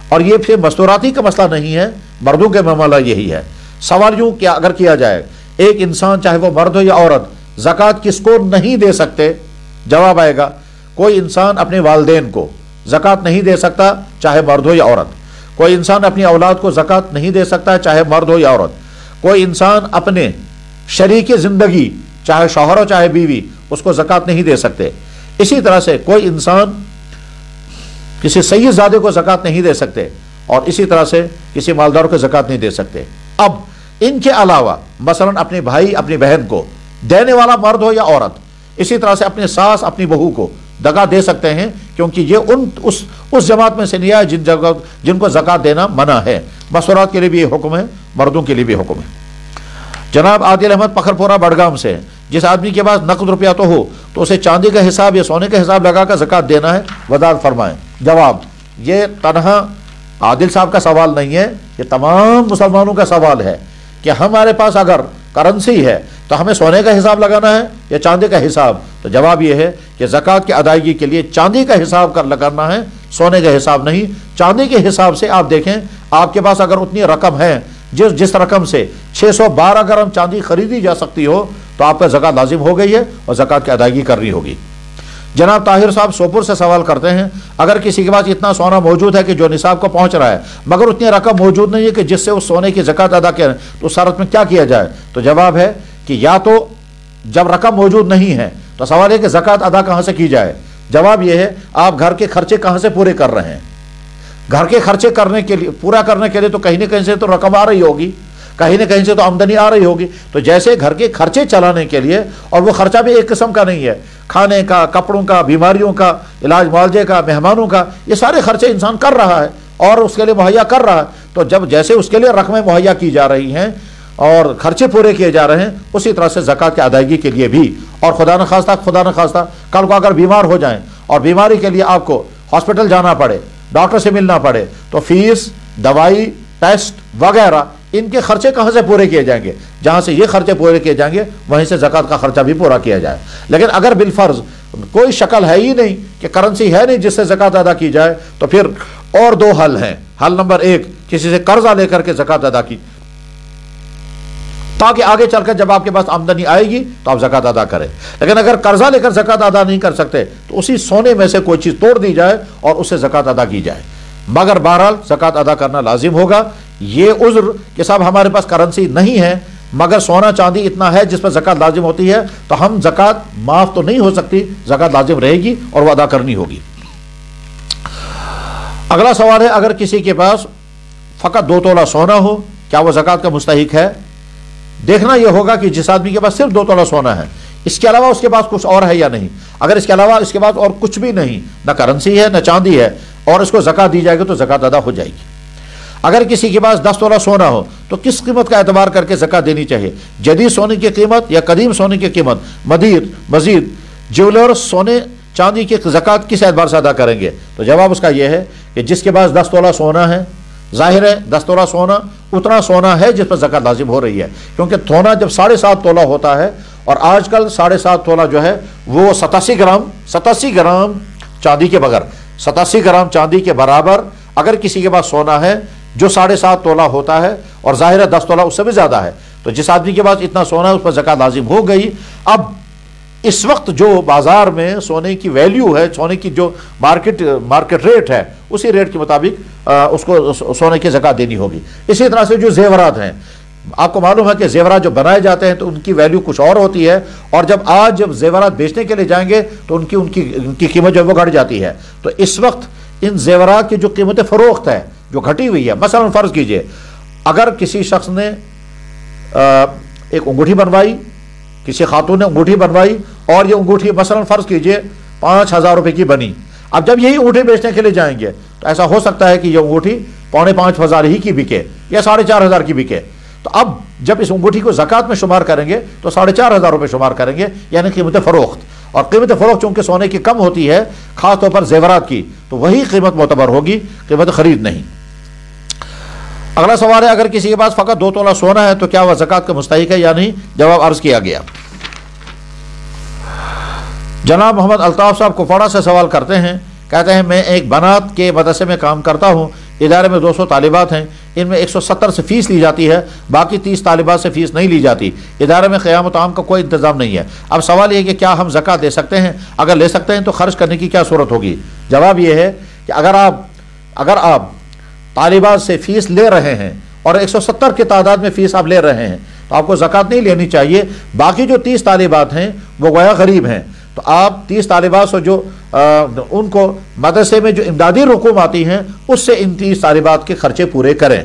اور یہ پھر مستوراتی کا مسئلہ نہیں ہے، مردوں کے معاملہ یہی ہے۔ سوال یوں کیا اگر کیا جائے ایک انسان چاہے وہ مرد ہو یا عورت زکوٰۃ کس کو نہیں دے سکتے؟ جواب آئے گا کوئی انسان اپنے والدین کو زکوٰۃ نہیں دے سکتا چاہے مرد ہو یا عورت، کوئی انسان اپنی اولاد کو زکوٰۃ نہیں دے سکتا چاہے مرد ہو یا عورت، کوئی انسان اپنے شریک زندگی چاہے شوہر ہو چاہے بیوی اس کو زکوٰۃ نہیں دے سکتے۔ اسی طرح سے کوئی انسان کسی سید زادے کو زکوٰۃ نہیں دے سکتے، اور اسی طرح سے کسی مالدار کو زکوٰۃ نہیں دے سکتے۔ اب ان کے علاوہ مثلا اپنے بھائی اپنی بہن کو دینے والا مرد ہو یا عورت، اسی طرح سے اپنے ساس اپنی بہو کو زکوٰۃ دے سکتے ہیں، کیونکہ یہ اس جماعت میں سے نہیں ہے جن کو زکوٰۃ دینا منع ہے۔ مستورات کے لیے بھی یہ حکم ہے، مردوں کے لیے بھی حکم ہے۔ جناب عادل احمد پکھرپورہ بڑگام سے، جس آدمی کے پاس نقد روپیہ تو ہو تو اسے چاندی کا حساب یا سونے کا حساب لگا کر زکوٰۃ دینا ہے، وضاحت فرمائیں۔ جواب یہ تنہا عادل صاحب کا سوال نہیں ہے، یہ تمام مسلمانوں کا سوال ہے کہ ہمارے پاس اگر کرنسی ہے تو ہمیں سونے کا حساب لگانا ہے یا چاندی کا حساب؟ تو جواب یہ ہے کہ زکوٰۃ کی ادائیگی کے لیے چاندی کا حساب لگانا ہے، سونے کا حساب نہیں۔ چاندی کے حساب سے آپ دیکھیں آپ کے پاس اگر اتنی رقم ہے جس رقم سے 612 گرام چاندی خریدی جا سکتی ہو تو آپ کا زکوٰۃ لازم ہو گئی ہے اور زکوٰۃ کی ادائیگی کرنی ہوگی۔ جناب طاہر صاحب سوپور سے سوال کرتے ہیں، اگر کسی کے پاس اتنا سونا موجود ہے کہ جو نصاب کو پہنچ رہا ہے مگر اتنی رقم موجود نہیں ہے کہ جس سے اس سونے کی زکوٰۃ ادا کریں تو اس صورت میں کیا کیا جائے؟ تو جواب ہے کہ یا تو جب رقم موجود نہیں ہے تو سوال ہے کہ زکوٰۃ ادا کہاں سے کی جائے؟ جواب یہ ہے آپ گھر کے خرچے کہاں سے پورے کر رہے ہیں؟ گھر کے خرچے پورا کرنے کے لیے تو کہیں نہ کہیں سے تو رقم آ رہی ہوگی، کہیں نہ کہیں سے تو آمدنی آ رہی ہوگی، تو جیسے گھر کے خرچے چلانے کے لیے، اور وہ خرچہ بھی ایک قسم کا نہیں ہے، کھانے کا، کپڑوں کا، بیماریوں کا، علاج معالجے کا، مہمانوں کا، یہ سارے خرچے انسان کر رہا ہے اور اس کے لیے مہیا کر رہا ہے، تو جب جیسے اس کے لیے رقمیں مہیا کی جا رہی ہیں اور خرچے پورے کیے جا رہے ہیں، اسی طرح سے زکوٰۃ کی ادائیگی کے لیے بھی، اور خدا نخواستہ کل کو اگر بیمار ہو جائیں اور بیماری کے لیے آپ کو ہاسپٹل جانا پڑے، ڈاکٹر سے ملنا پڑے، تو فیس، دوائی، ٹیسٹ وغیرہ ان کے خرچے کہاں سے پورے کیے جائیں گے؟ جہاں سے یہ خرچے پورے کیے جائیں گے وہیں سے زکوٰۃ کا خرچہ بھی پورا کیا جائے۔ لیکن اگر بالفرض کوئی شکل ہے ہی نہیں کہ کرنسی ہے نہیں جس سے زکوٰۃ ادا کی جائے، تو پھر اور دو حل ہیں۔ حل نمبر 1، کسی سے قرضہ لے کر کے زکوٰۃ ادا کی، تاکہ آگے چل کر جب آپ کے پاس آمدنی آئے گی تو آپ زکوٰۃ ادا کریں۔ لیکن اگر قرضہ لے کر زکوٰۃ ادا نہیں کر سکتے تو اسی سونے میں سے کوئی چیز توڑ دی جائے اور اس سے زکوٰۃ ادا کی جائے، مگر بہرحال زکوٰۃ ادا کرنا لازم ہوگا۔ یہ عذر کہ صاحب ہمارے پاس کرنسی نہیں ہے مگر سونا چاندی اتنا ہے جس پر زکوٰۃ لازم ہوتی ہے، تو ہم زکوٰۃ معاف تو نہیں ہو سکتی، زکوٰۃ لازم رہے گی اور وہ ادا کرنی ہوگی۔ اگلا سوال ہے، اگر کسی کے پاس فقط 2 تولہ سونا ہو کیا وہ زکوٰۃ کا مستحق ہے؟ دیکھنا یہ ہوگا کہ جس آدمی کے پاس صرف 2 تولہ سونا ہے اس کے علاوہ اس کے پاس کچھ اور ہے یا نہیں. اگر اس کے علاوہ اس کے پاس اور کچھ بھی نہیں، نہ کرنسی ہے نہ چاندی ہے، اور اس کو زکوٰۃ دی جائے گی تو زکوٰۃ ادا ہو جائے گی. اگر کسی کے پاس 10 تولہ سونا ہو تو کس قیمت کا اعتبار کر کے زکوٰۃ دینی چاہیے؟ جدید سونے کی قیمت یا قدیم سونے کی قیمت؟ مزید جیولر سونے چاندی کی زکوٰۃ کس اعتبار سے ادا کریں گے؟ تو جواب اس کا یہ ہے کہ جس کے پاس 10 تولہ سونا ہے، ظاہر ہے 10 تولہ سونا اتنا سونا ہے جس پر زکوٰۃ لازم ہو رہی ہے، کیونکہ سونا جب 7.5 تولہ ہوتا ہے، اور آج کل 7.5 تولہ جو ہے وہ 87 گرام چاندی کے بغیر 87 گرام چاندی کے برابر اگر کسی کے پاس سونا ہے جو 7.5 تولہ ہوتا ہے، اور ظاہر ہے 10 تولہ اس سے بھی زیادہ ہے، تو جس آدمی کے پاس اتنا سونا ہے اس پر زکوٰۃ لازم ہو گئی. اب اس وقت جو بازار میں سونے کی ویلیو ہے، سونے کی جو مارکیٹ ریٹ ہے، اسی ریٹ کے مطابق اس کو سونے کی زکوٰۃ دینی ہوگی. اسی طرح سے جو زیورات ہیں، آپ کو معلوم ہے کہ زیورات جو بنائے جاتے ہیں تو ان کی ویلیو کچھ اور ہوتی ہے، اور جب زیورات بیچنے کے لیے جائیں گے تو ان کی قیمت جو ہے وہ گھٹ جاتی ہے. تو اس وقت ان زیورات کی جو قیمت فروخت ہے جو گھٹی ہوئی ہے، مثلا فرض کیجئے اگر کسی شخص نے ایک انگوٹھی بنوائی، کسی خاتون نے انگوٹھی بنوائی، اور یہ انگوٹھی مثلا فرض کیجئے 5,000 روپے کی بنی. اب جب یہی انگوٹھی بیچنے کے لیے جائیں گے تو ایسا ہو سکتا ہے کہ یہ انگوٹھی 4,500 ہی کی بکے یا 4,500 کی بکے. تو اب جب اس انگوٹھی کو زکوٰۃ میں شمار کریں گے تو 4,500 روپے شمار کریں گے، یعنی قیمت فروخت. اور قیمت فروخت چونکہ سونے کی کم ہوتی ہے، خاص طور پر زیورات کی، تو وہی قیمت معتبر ہوگی، قیمت خرید نہیں. اگلا سوال ہے، اگر کسی کے پاس فقط 2 تولہ سونا ہے تو کیا وہ زکوٰۃ کا مستحق ہے یا نہیں؟ جواب عرض کیا گیا. جناب محمد الطاف صاحب کپواڑہ سے سوال کرتے ہیں، کہتے ہیں میں ایک بنات کے مدرسے میں کام کرتا ہوں، ادارے میں 200 طالبات ہیں، ان میں 170 سے فیس لی جاتی ہے، باقی 30 طالبات سے فیس نہیں لی جاتی. ادارے میں قیام و طعام کا کوئی انتظام نہیں ہے. اب سوال یہ ہے کہ کیا ہم زکوٰۃ دے سکتے ہیں؟ اگر لے سکتے ہیں تو خرچ کرنے کی کیا صورت ہوگی؟ جواب یہ ہے کہ اگر آپ طالبات سے فیس لے رہے ہیں اور 170 کی تعداد میں فیس آپ لے رہے ہیں تو آپ کو زکوٰۃ نہیں لینی چاہیے. باقی جو 30 طالبات ہیں وہ گویا غریب ہیں، تو آپ 30 طالبات سے جو ان کو مدرسے میں جو امدادی رقوم آتی ہیں اس سے ان 30 طالبات کے خرچے پورے کریں.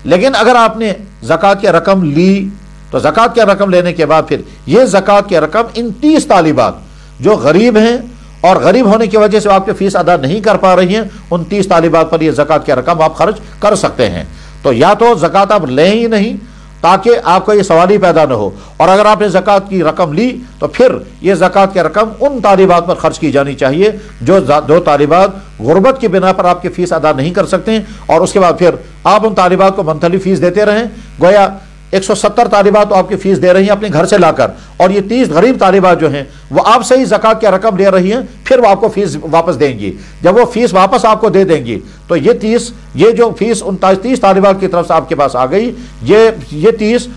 لیکن اگر آپ نے زکوٰۃ کی رقم لی تو زکوٰۃ کی رقم لینے کے بعد پھر یہ زکوٰۃ کی رقم ان 30 طالبات جو غریب ہیں اور غریب ہونے کی وجہ سے آپ کی فیس ادا نہیں کر پا رہی ہیں، ان 30 طالبات پر یہ زکوٰۃ کی رقم آپ خرچ کر سکتے ہیں. تو یا تو زکوٰۃ آپ لیں ہی نہیں تاکہ آپ کو یہ سوال ہی پیدا نہ ہو، اور اگر آپ نے زکوٰۃ کی رقم لی تو پھر یہ زکوٰۃ کی رقم ان طالبات پر خرچ کی جانی چاہیے جو طالبات غربت کی بنا پر آپ کی فیس ادا نہیں کر سکتے ہیں، اور اس کے بعد پھر آپ ان طالبات کو منتھلی فیس دیتے رہیں. گویا 170 طالبات تو آپ کی فیس دے رہی ہیں اپنے گھر سے لا کر، اور یہ 30 غریب طالبات جو ہیں وہ آپ سے ہی زکوٰۃ کی رقم لے رہی ہیں، پھر وہ آپ کو فیس واپس دیں گی. جب وہ فیس واپس آپ کو دے دیں گی تو یہ جو فیس ان 30 طالبات کی طرف سے آپ کے پاس آ گئی، یہ 30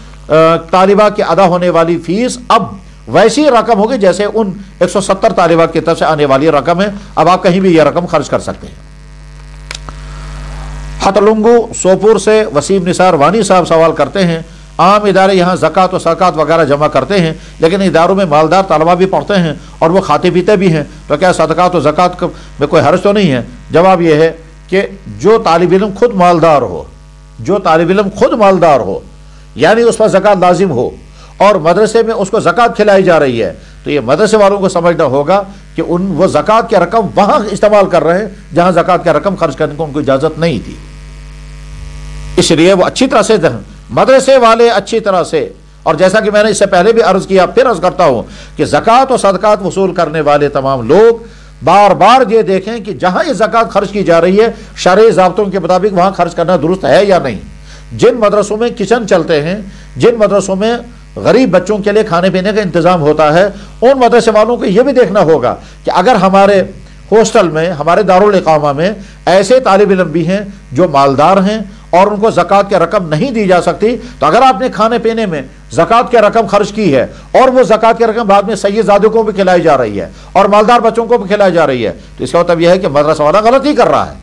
طالبات کی ادا ہونے والی فیس اب ویسی رقم ہوگی جیسے ان 170 طالبات کی طرف سے آنے والی رقم ہے. اب آپ کہیں بھی یہ رقم خرچ کر سکتے ہیں. ہتلنگو سوپور سے وسیم نثار وانی صاحب سوال کرتے ہیں، عام ادارے یہاں زکوٰۃ و صدقات وغیرہ جمع کرتے ہیں، لیکن اداروں میں مالدار طلبہ بھی پڑھتے ہیں اور وہ کھاتے پیتے بھی ہیں، تو کیا صدقات و زکوٰۃ میں کوئی حرج تو نہیں ہے؟ جواب یہ ہے کہ جو طالب علم خود مالدار ہو یعنی اس پر زکوٰۃ لازم ہو اور مدرسے میں اس کو زکوٰۃ کھلائی جا رہی ہے، تو یہ مدرسے والوں کو سمجھنا ہوگا کہ وہ زکوٰۃ کی رقم وہاں استعمال کر رہے ہیں جہاں زکوٰۃ کی رقم خرچ کرنے کو ان کو اجازت نہیں تھی. اس لیے وہ اچھی طرح سے مدرسے والے اچھی طرح سے، اور جیسا کہ میں نے اس سے پہلے بھی عرض کیا پھر عرض کرتا ہوں کہ زکوٰۃ و صدقات وصول کرنے والے تمام لوگ بار بار یہ دیکھیں کہ جہاں یہ زکوٰۃ خرچ کی جا رہی ہے شرعی ضابطوں کے مطابق وہاں خرچ کرنا درست ہے یا نہیں. جن مدرسوں میں کچن چلتے ہیں، جن مدرسوں میں غریب بچوں کے لیے کھانے پینے کا انتظام ہوتا ہے، ان مدرسے والوں کو یہ بھی دیکھنا ہوگا کہ اگر ہمارے ہاسٹل میں، ہمارے دارالاقامہ میں ایسے طالب علم بھی ہیں جو مالدار ہیں اور ان کو زکوٰۃ کی رقم نہیں دی جا سکتی، تو اگر آپ نے کھانے پینے میں زکوٰۃ کی رقم خرچ کی ہے اور وہ زکوٰۃ کی رقم بعد میں سید زادوں کو بھی کھلائی جا رہی ہے اور مالدار بچوں کو بھی کھلائی جا رہی ہے، تو اس کا مطلب یہ ہے کہ مدرسہ والا غلطی کر رہا ہے.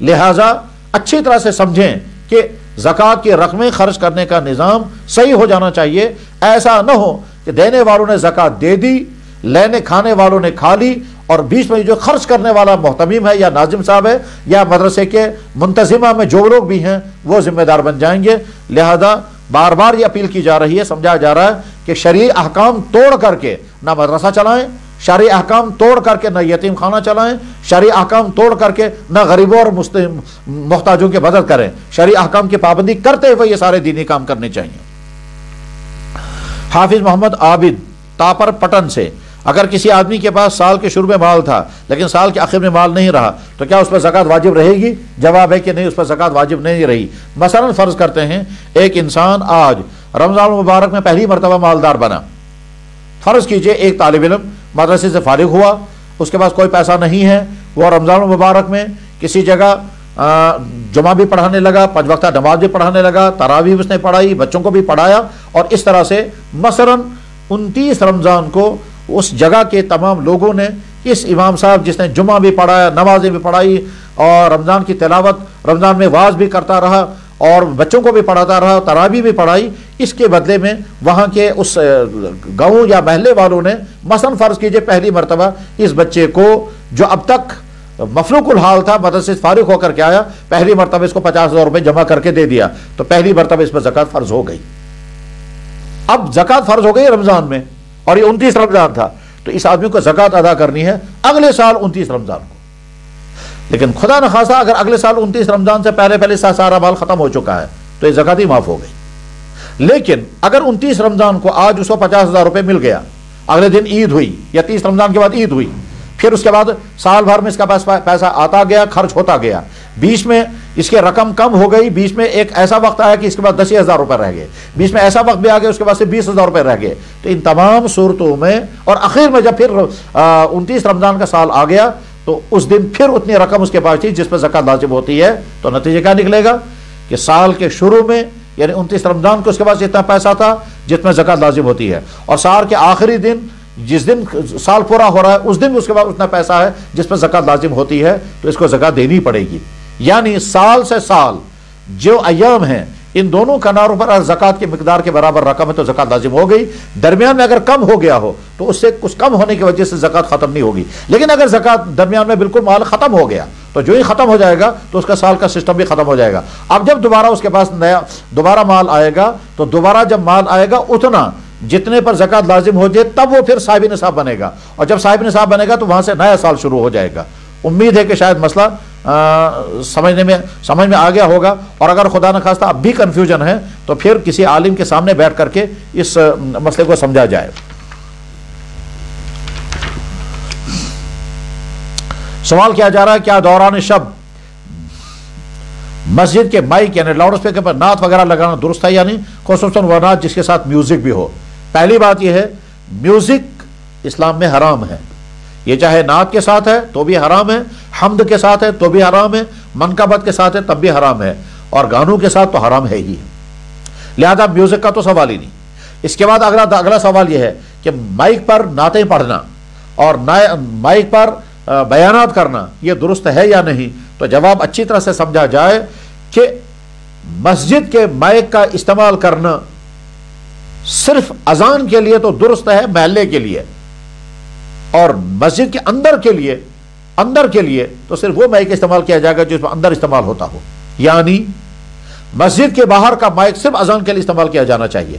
لہٰذا اچھی طرح سے سمجھیں کہ زکوٰۃ کی رقمیں خرچ کرنے کا نظام صحیح ہو جانا چاہیے. ایسا نہ ہو کہ دینے والوں نے زکوٰۃ دے دی، کھانے والوں نے کھا لی، اور بیچ میں جو خرچ کرنے والا محتمیم ہے یا ناظم صاحب ہے یا مدرسے کے منتظمہ میں جو لوگ بھی ہیں وہ ذمہ دار بن جائیں گے. لہذا بار بار یہ اپیل کی جا رہی ہے، سمجھایا جا رہا ہے کہ شرعی احکام توڑ کر کے نہ مدرسہ چلائیں، شرعی احکام توڑ کر کے نہ یتیم خانہ چلائیں، شرعی احکام توڑ کر کے نہ غریبوں اور محتاجوں کی مدد کریں، شرعی احکام کی پابندی کرتے ہوئے یہ سارے دینی کام کرنے چاہیے۔ حافظ محمد عابد تاپر پٹن سے، اگر کسی آدمی کے پاس سال کے شروع میں مال تھا لیکن سال کے آخر میں مال نہیں رہا تو کیا اس پر زکوٰۃ واجب رہے گی؟ جواب ہے کہ نہیں، اس پر زکوٰۃ واجب نہیں رہی۔ مثلا فرض کرتے ہیں ایک انسان آج رمضان المبارک میں پہلی مرتبہ مالدار بنا، فرض کیجئے ایک طالب علم مدرسے سے فارغ ہوا، اس کے پاس کوئی پیسہ نہیں ہے، وہ رمضان المبارک میں کسی جگہ جمعہ بھی پڑھانے لگا، 5 وقتہ نماز بھی پڑھانے لگا، تراویح بھی اس نے پڑھائی، بچوں کو بھی پڑھایا، اور اس طرح سے مثلا 29 رمضان کو اس جگہ کے تمام لوگوں نے اس امام صاحب جس نے جمعہ بھی پڑھایا، نمازیں بھی پڑھائی اور رمضان کی تلاوت رمضان میں واعظ بھی کرتا رہا اور بچوں کو بھی پڑھاتا رہا، تراویح بھی پڑھائی، اس کے بدلے میں وہاں کے اس گاؤں یا محلے والوں نے مثلا فرض کیجئے پہلی مرتبہ اس بچے کو جو اب تک مفلوق الحال تھا، مدرسے سے فارغ ہو کر کے آیا، پہلی مرتبہ اس کو 50,000 روپے جمع کر کے دے دیا، تو پہلی مرتبہ اس پر زکوٰۃ فرض ہو گئی۔ اب زکوٰۃ فرض ہو گئی رمضان میں اور یہ 29 رمضان تھا، تو اس آدمی کو زکوٰۃ ادا کرنی ہے اگلے سال 29 رمضان کو۔ لیکن خدا نخواستہ اگر اگلے سال 29 رمضان سے پہلے سارا مال ختم ہو چکا ہے تو یہ زکوٰۃ ہی معاف ہو گئی۔ لیکن اگر 29 رمضان کو آج اس کو 50,000 روپے مل گیا، اگلے دن عید ہوئی یا 30 رمضان کے بعد عید ہوئی، پھر اس کے بعد سال بھر میں اس کا پیسہ آتا گیا، خرچ ہوتا گیا، بیچ میں اس کی رقم کم ہو گئی، بیچ میں ایک ایسا وقت آیا کہ اس کے بعد 10,000 روپے رہ گئے، بیچ میں ایسا وقت بھی آ گیا اس کے بعد سے 20,000 روپے رہ گئے، تو ان تمام صورتوں میں اور آخر میں جب پھر 29 رمضان کا سال آ گیا تو اس دن پھر اتنی رقم اس کے پاس تھی جس پر زکوٰۃ لازم ہوتی ہے، تو نتیجہ کیا نکلے گا کہ سال کے شروع میں یعنی 29 رمضان کو اس کے پاس اتنا پیسہ تھا جس میں زکوٰۃ لازم ہوتی ہے، اور سال کے آخری دن جس دن سال پورا ہو رہا ہے اس دن اس کے بعد اتنا پیسہ ہے جس پر زکوٰۃ لازم ہوتی ہے، تو اس کو زکوٰۃ دینی پڑے گی۔ یعنی سال سے سال جو ایام ہیں ان دونوں کناروں پر زکوٰۃ کی مقدار کے برابر رقم ہے تو زکوٰۃ لازم ہو گئی، درمیان میں اگر کم ہو گیا ہو تو اس سے کچھ کم ہونے کی وجہ سے زکوٰۃ ختم نہیں ہوگی، لیکن اگر زکوٰۃ درمیان میں بالکل مال ختم ہو گیا تو جو ہی ختم ہو جائے گا تو اس کا سال کا سسٹم بھی ختم ہو جائے گا۔ اب جب دوبارہ اس کے پاس نیا دوبارہ مال آئے گا تو دوبارہ جب مال آئے گا اتنا جتنے پر زکوٰۃ لازم ہو جائے تب وہ پھر صاحب نصاب بنے گا، اور جب صاحب نصاب بنے گا تو وہاں سے نیا سال شروع ہو جائے گا۔ امید ہے کہ شاید مسئلہ سمجھ میں آ گیا ہوگا، اور اگر خدا نخواستہ اب بھی کنفیوژن ہے تو پھر کسی عالم کے سامنے بیٹھ کر کے اس مسئلے کو سمجھا جائے۔ سوال کیا جا رہا ہے کیا دوران شب مسجد کے مائک یعنی لاؤڈ اسپیکر پر نعت وغیرہ لگانا درست ہے یا نہیں، خصوصاً وہ نعت جس کے ساتھ میوزک بھی ہو؟ پہلی بات یہ ہے میوزک اسلام میں حرام ہے، یہ چاہے نعت کے ساتھ ہے تو بھی حرام ہے، حمد کے ساتھ ہے تو بھی حرام ہے، منقبت کے ساتھ ہے تب بھی حرام ہے، اور گانوں کے ساتھ تو حرام ہے ہی، لہذا میوزک کا تو سوال ہی نہیں۔ اس کے بعد اگلا سوال یہ ہے کہ مائک پر نعتیں پڑھنا اور مائک پر بیانات کرنا یہ درست ہے یا نہیں، تو جواب اچھی طرح سے سمجھا جائے کہ مسجد کے مائک کا استعمال کرنا صرف اذان کے لیے تو درست ہے محلے کے لیے، اور مسجد کے اندر کے لیے تو صرف وہ مائک استعمال کیا جائے گا جو اس میں اندر استعمال ہوتا ہو، یعنی مسجد کے باہر کا مائک صرف اذان کے لیے استعمال کیا جانا چاہیے،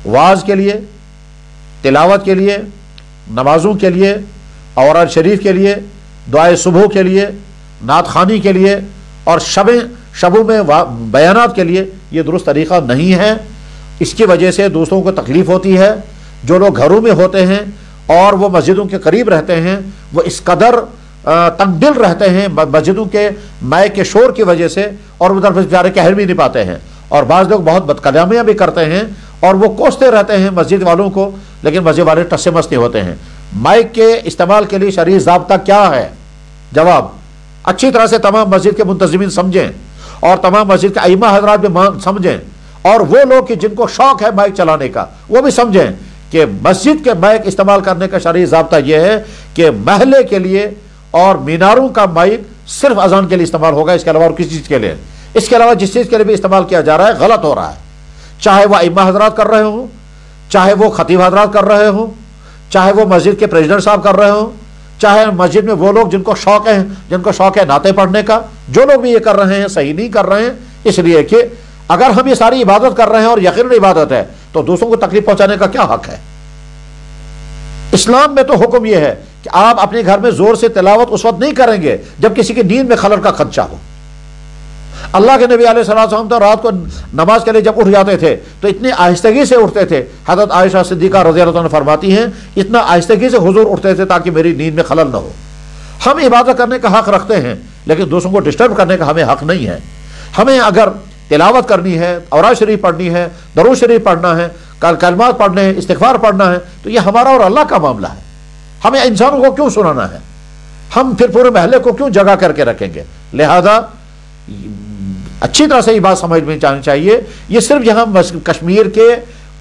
واعظ کے لیے، تلاوت کے لیے، نمازوں کے لیے، اوراد شریف کے لیے، دعائے صبح کے لیے، نعت خوانی کے لیے اور شبوں میں بیانات کے لیے یہ درست طریقہ نہیں ہے۔ اس کی وجہ سے دوسروں کو تکلیف ہوتی ہے، جو لوگ گھروں میں ہوتے ہیں اور وہ مسجدوں کے قریب رہتے ہیں وہ اس قدر تنگ دل رہتے ہیں مسجدوں کے مائک کے شور کی وجہ سے، اور ادھر بیچارے کہہ بھی نہیں پاتے ہیں، اور بعض لوگ بہت بدکلامیاں بھی کرتے ہیں اور وہ کوستے رہتے ہیں مسجد والوں کو، لیکن مسجد والے ٹس سے مس نہیں ہوتے ہیں۔ مائک کے استعمال کے لیے شرعی ضابطہ کیا ہے؟ جواب اچھی طرح سے تمام مسجد کے منتظمین سمجھیں اور تمام مسجد کے ائمہ حضرات بھی سمجھیں، اور وہ لوگ کہ جن کو شوق ہے مائک چلانے کا وہ بھی سمجھیں کہ مسجد کے مائک استعمال کرنے کا شرعی ضابطہ یہ ہے کہ محلے کے لیے اور میناروں کا مائک صرف اذان کے لیے استعمال ہوگا، اس کے علاوہ اور کسی چیز کے لیے، اس کے علاوہ جس چیز کے لیے بھی استعمال کیا جا رہا ہے غلط ہو رہا ہے، چاہے وہ ائمہ حضرات کر رہے ہوں، چاہے وہ خطیب حضرات کر رہے ہوں، چاہے وہ مسجد کے پریزیڈنٹ صاحب کر رہے ہوں، چاہے مسجد میں وہ لوگ جن کو شوق ہے نعتیں پڑھنے کا، جو لوگ بھی یہ کر رہے ہیں صحیح نہیں کر رہے ہیں، اس لیے کہ اگر ہم یہ ساری عبادت کر رہے ہیں اور یقیناً عبادت ہے تو دوسروں کو تکلیف پہنچانے کا کیا حق ہے؟ اسلام میں تو حکم یہ ہے کہ آپ اپنے گھر میں زور سے تلاوت اس وقت نہیں کریں گے جب کسی کی نیند میں خلل کا خدشہ ہو۔ اللہ کے نبی علیہ الصلوۃ والسلام تو رات کو نماز کے لیے جب اٹھ جاتے تھے تو اتنی آہستگی سے اٹھتے تھے، حضرت عائشہ صدیقہ رضی اللہ عنہ فرماتی ہیں اتنا آہستگی سے حضور اٹھتے تھے تاکہ میری نیند میں خلل نہ ہو۔ ہم عبادت کرنے کا حق رکھتے ہیں لیکن دوسروں کو ڈسٹرب کرنے کا ہمیں حق نہیں ہے۔ ہمیں اگر تلاوت کرنی ہے، اوراد شریف پڑھنی ہے، درود شریف پڑھنا ہے، کلمات پڑھنے ہیں، استغفار پڑھنا ہے تو یہ ہمارا اور اللہ کا معاملہ ہے۔ ہمیں انسانوں کو کیوں سنانا ہے؟ ہم پھر پورے محلے کو کیوں جگہ کر کے رکھیں گے؟ لہذا اچھی طرح سے یہ بات سمجھ میں جانی چاہیے، یہ صرف یہاں کشمیر کے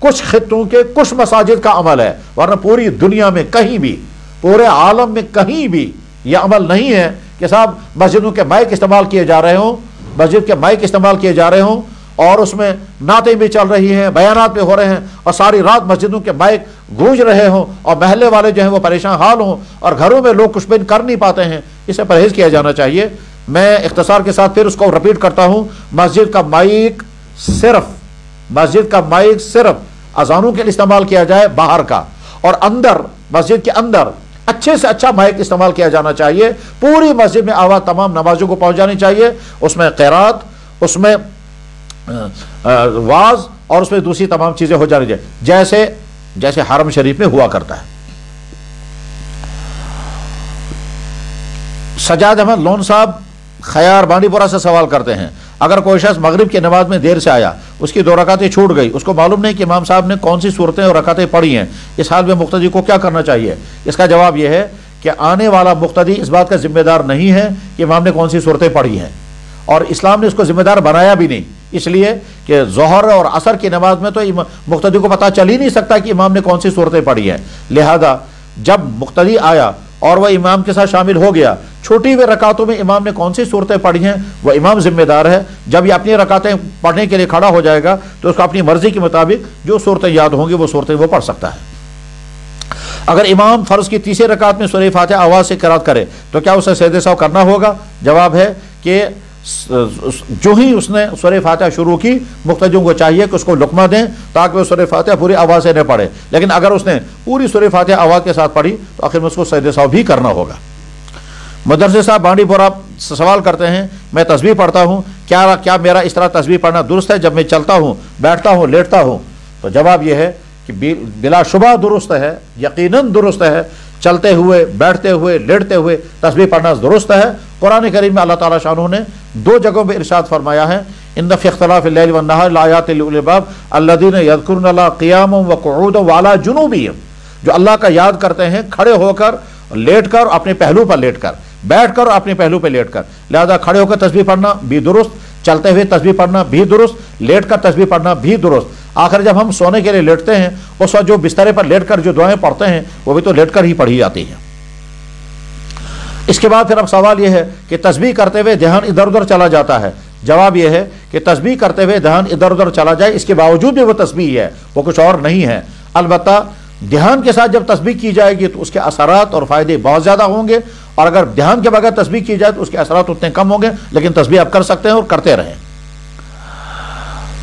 کچھ خطوں کے کچھ مساجد کا عمل ہے، ورنہ پوری دنیا میں کہیں بھی، پورے عالم میں کہیں بھی یہ عمل نہیں ہے کہ صاحب مسجدوں کے مائک استعمال کیے جا رہے ہوں، مسجد کے مائک استعمال کیے جا رہے ہوں اور اس میں نعتیں بھی چل رہی ہیں، بیانات بھی ہو رہے ہیں اور ساری رات مسجدوں کے مائک گونج رہے ہوں اور محلے والے جو ہیں وہ پریشان حال ہوں اور گھروں میں لوگ کچھ بھی کر نہیں پاتے ہیں۔ اسے پرہیز کیا جانا چاہیے۔ میں اختصار کے ساتھ پھر اس کو رپیٹ کرتا ہوں، مسجد کا مائک صرف اذانوں کے لیے استعمال کیا جائے باہر کا، اور اندر مسجد کے اندر اچھے سے اچھا مائک استعمال کیا جانا چاہیے۔ پوری مسجد میں آواز تمام نمازوں کو پہنچ جانی چاہیے، اس میں قرات، اس میں واز اور اس میں دوسری تمام چیزیں ہو جانی چاہیے جیسے حرم شریف میں ہوا کرتا ہے۔ سجاد احمد لون صاحب خیار بانڈی پورہ سے سوال کرتے ہیں، اگر کوئی شخص مغرب کی نماز میں دیر سے آیا، اس کی 2 رکعتیں چھوٹ گئی، اس کو معلوم نہیں کہ امام صاحب نے کون سی صورتیں اور رکعتیں پڑھی ہیں، اس حال میں مقتدی کو کیا کرنا چاہیے؟ اس کا جواب یہ ہے کہ آنے والا مقتدی اس بات کا ذمہ دار نہیں ہے کہ امام نے کون سی صورتیں پڑھی ہیں، اور اسلام نے اس کو ذمہ دار بنایا بھی نہیں، اس لیے کہ ظہر اور عصر کی نماز میں تو مقتدی کو پتہ چل ہی نہیں سکتا کہ امام نے کون سی صورتیں پڑھی ہیں۔ لہذا جب مقتدی آیا اور وہ امام کے ساتھ شامل ہو گیا، چھوٹی ہوئی رکعتوں میں امام نے کون سی صورتیں پڑھی ہیں وہ امام ذمہ دار ہے۔ جب یہ اپنی رکعتیں پڑھنے کے لیے کھڑا ہو جائے گا تو اس کو اپنی مرضی کے مطابق جو صورتیں یاد ہوں گی وہ صورتیں وہ پڑھ سکتا ہے۔ اگر امام فرض کی تیسری رکعت میں سورہ فاتحہ آواز سے قرات کرے تو کیا اسے سجدہ سہو کرنا ہوگا؟ جواب ہے کہ جو ہی اس نے سورہ فاتحہ شروع کی، مقتدیوں کو چاہیے کہ اس کو لقمہ دیں تاکہ وہ سورہ فاتحہ پوری آواز سے نہ پڑھے، لیکن اگر اس نے پوری سورہ فاتحہ آواز کے ساتھ پڑھی تو آخر میں اس کو سجدہ سہو بھی کرنا ہوگا۔ مدرسے صاحب بانڈی پورہ سوال کرتے ہیں، میں تسبیح پڑھتا ہوں، کیا میرا اس طرح تسبیح پڑھنا درست ہے جب میں چلتا ہوں، بیٹھتا ہوں، لیٹتا ہوں؟ تو جواب یہ ہے کہ بلا شبہ درست ہے، یقیناً درست ہے، چلتے ہوئے، بیٹھتے ہوئے، لیٹتے ہوئے تسبیح پڑھنا درست ہے۔ قرآن کریم میں اللہ تعالیٰ شانہ نے 2 جگہوں پہ ارشاد فرمایا ہے، ان فی اختلاف اللیل والنہار لآیات لأولی الالباب الذین یذکرون اللہ قیاما وقعودا وعلی جنوبہم، جو اللہ کا یاد کرتے ہیں کھڑے ہو کر، لیٹ کر، اپنے پہلو پر لیٹ کر، بیٹھ کر اور اپنے پہلو پہ لیٹ کر۔ لہذا کھڑے ہو کر تسبیح پڑھنا بھی درست، چلتے ہوئے تسبیح پڑھنا بھی درست، لیٹ کر تسبیح پڑھنا بھی درست۔ آخر جب ہم سونے کے لیے لیٹتے ہیں اس وقت جو بسترے پر لیٹ کر جو دعائیں پڑھتے ہیں وہ بھی تو لیٹ کر ہی پڑھی جاتی ہیں۔ اس کے بعد پھر اب سوال یہ ہے کہ تسبیح کرتے ہوئے دھیان ادھر ادھر چلا جاتا ہے۔ جواب یہ ہے کہ تسبیح کرتے ہوئے دھیان ادھر ادھر چلا جائے، اس کے باوجود بھی وہ تسبیح ہے، وہ کچھ اور نہیں ہے۔ البتہ دھیان کے ساتھ جب تسبیح کی جائے گی تو اس کے اثرات اور فائدے بہت زیادہ ہوں گے، اور اگر دھیان کے بغیر تسبیح کی جائے تو اس کے اثرات اتنے کم ہوں گے، لیکن تسبیح آپ کر سکتے ہیں اور کرتے رہیں۔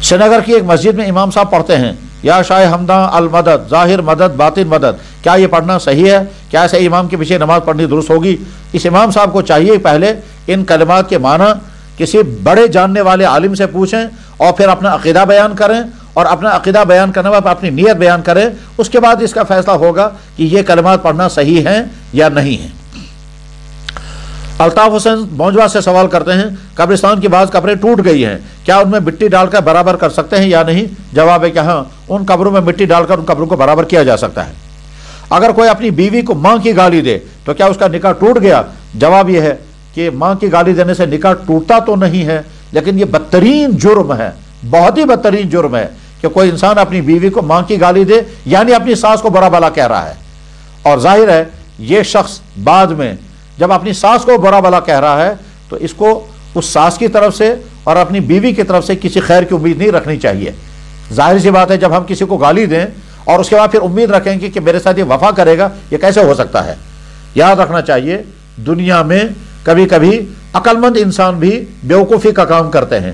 سری نگر کی ایک مسجد میں امام صاحب پڑھتے ہیں، یا شاہ ہمداں المدد، ظاہر مدد باطن مدد، کیا یہ پڑھنا صحیح ہے؟ کیا ایسے امام کے پیچھے نماز پڑھنی درست ہوگی؟ اس امام صاحب کو چاہیے پہلے ان کلمات کے معنی کسی بڑے جاننے والے عالم سے پوچھیں اور پھر اپنا عقیدہ بیان کریں، اور اپنا عقیدہ بیان کرنے کے بعد اپنی نیت بیان کریں، اس کے بعد اس کا فیصلہ ہوگا کہ یہ کلمات پڑھنا صحیح ہیں یا نہیں ہیں۔ الطاف حسین بونجوا سے سوال کرتے ہیں، قبرستان کی بعض قبریں ٹوٹ گئی ہیں، کیا ان میں مٹی ڈال کر برابر کر سکتے ہیں یا نہیں؟ جواب ہے کہ ہاں، ان قبروں میں مٹی ڈال کر ان قبروں کو برابر کیا جا سکتا ہے۔ اگر کوئی اپنی بیوی کو ماں کی گالی دے تو کیا اس کا نکاح ٹوٹ گیا؟ جواب یہ ہے کہ ماں کی گالی دینے سے نکاح ٹوٹتا تو نہیں ہے، لیکن یہ بدترین جرم ہے، بہت ہی بدترین جرم ہے کہ کوئی انسان اپنی بیوی کو ماں کی گالی دے، یعنی اپنی ساس کو برا بھلا کہہ رہا ہے، اور ظاہر ہے یہ شخص بعد میں جب اپنی ساس کو برا بھلا کہہ رہا ہے تو اس کو اس ساس کی طرف سے اور اپنی بیوی کی طرف سے کسی خیر کی امید نہیں رکھنی چاہیے۔ ظاہر سی بات ہے جب ہم کسی کو گالی دیں اور اس کے بعد پھر امید رکھیں گے کہ میرے ساتھ یہ وفا کرے گا، یہ کیسے ہو سکتا ہے؟ یاد رکھنا چاہیے دنیا میں کبھی کبھی عقل مند انسان بھی بیوقوفی کا کام کرتے ہیں،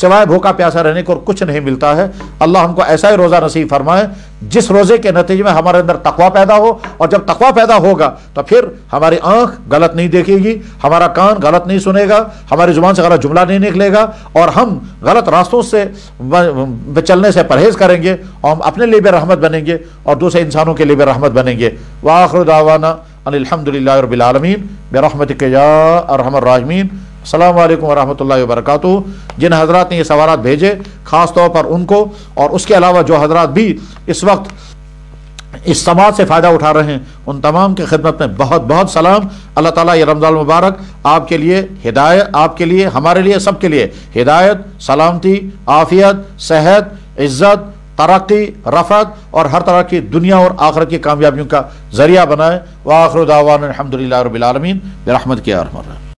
سوائے بھوکا پیاسا رہنے کو اور کچھ نہیں ملتا ہے۔ اللہ ہم کو ایسا ہی روزہ نصیب فرمائے جس روزے کے نتیجے میں ہمارے اندر تقویٰ پیدا ہو، اور جب تقویٰ پیدا ہوگا تو پھر ہماری آنکھ غلط نہیں دیکھے گی، ہمارا کان غلط نہیں سنے گا، ہماری زبان سے غلط جملہ نہیں نکلے گا، اور ہم غلط راستوں سے چلنے سے پرہیز کریں گے، اور ہم اپنے لیے بھی رحمت بنیں گے اور دوسرے انسانوں کے لیے بھی رحمت بنیں گے۔ وآخر دعوانا ان الحمدللہ رب العالمین برحمتک یا ارحم الراحمین۔ السلام علیکم ورحمۃ اللہ وبرکاتہ۔ جن حضرات نے یہ سوالات بھیجے خاص طور پر ان کو، اور اس کے علاوہ جو حضرات بھی اس وقت اس سماعت سے فائدہ اٹھا رہے ہیں، ان تمام کی خدمت میں بہت بہت سلام۔ اللہ تعالیٰ یہ رمضان المبارک آپ کے لیے ہدایت، آپ کے لیے، ہمارے لیے، سب کے لیے ہدایت، سلامتی، عافیت، صحت، عزت، ترقی، رفعت اور ہر طرح کی دنیا اور آخرت کی کامیابیوں کا ذریعہ بنائے۔ وآخر دعوانا الحمدللہ رب العالمین برحمتک یا ارحم الراحمین۔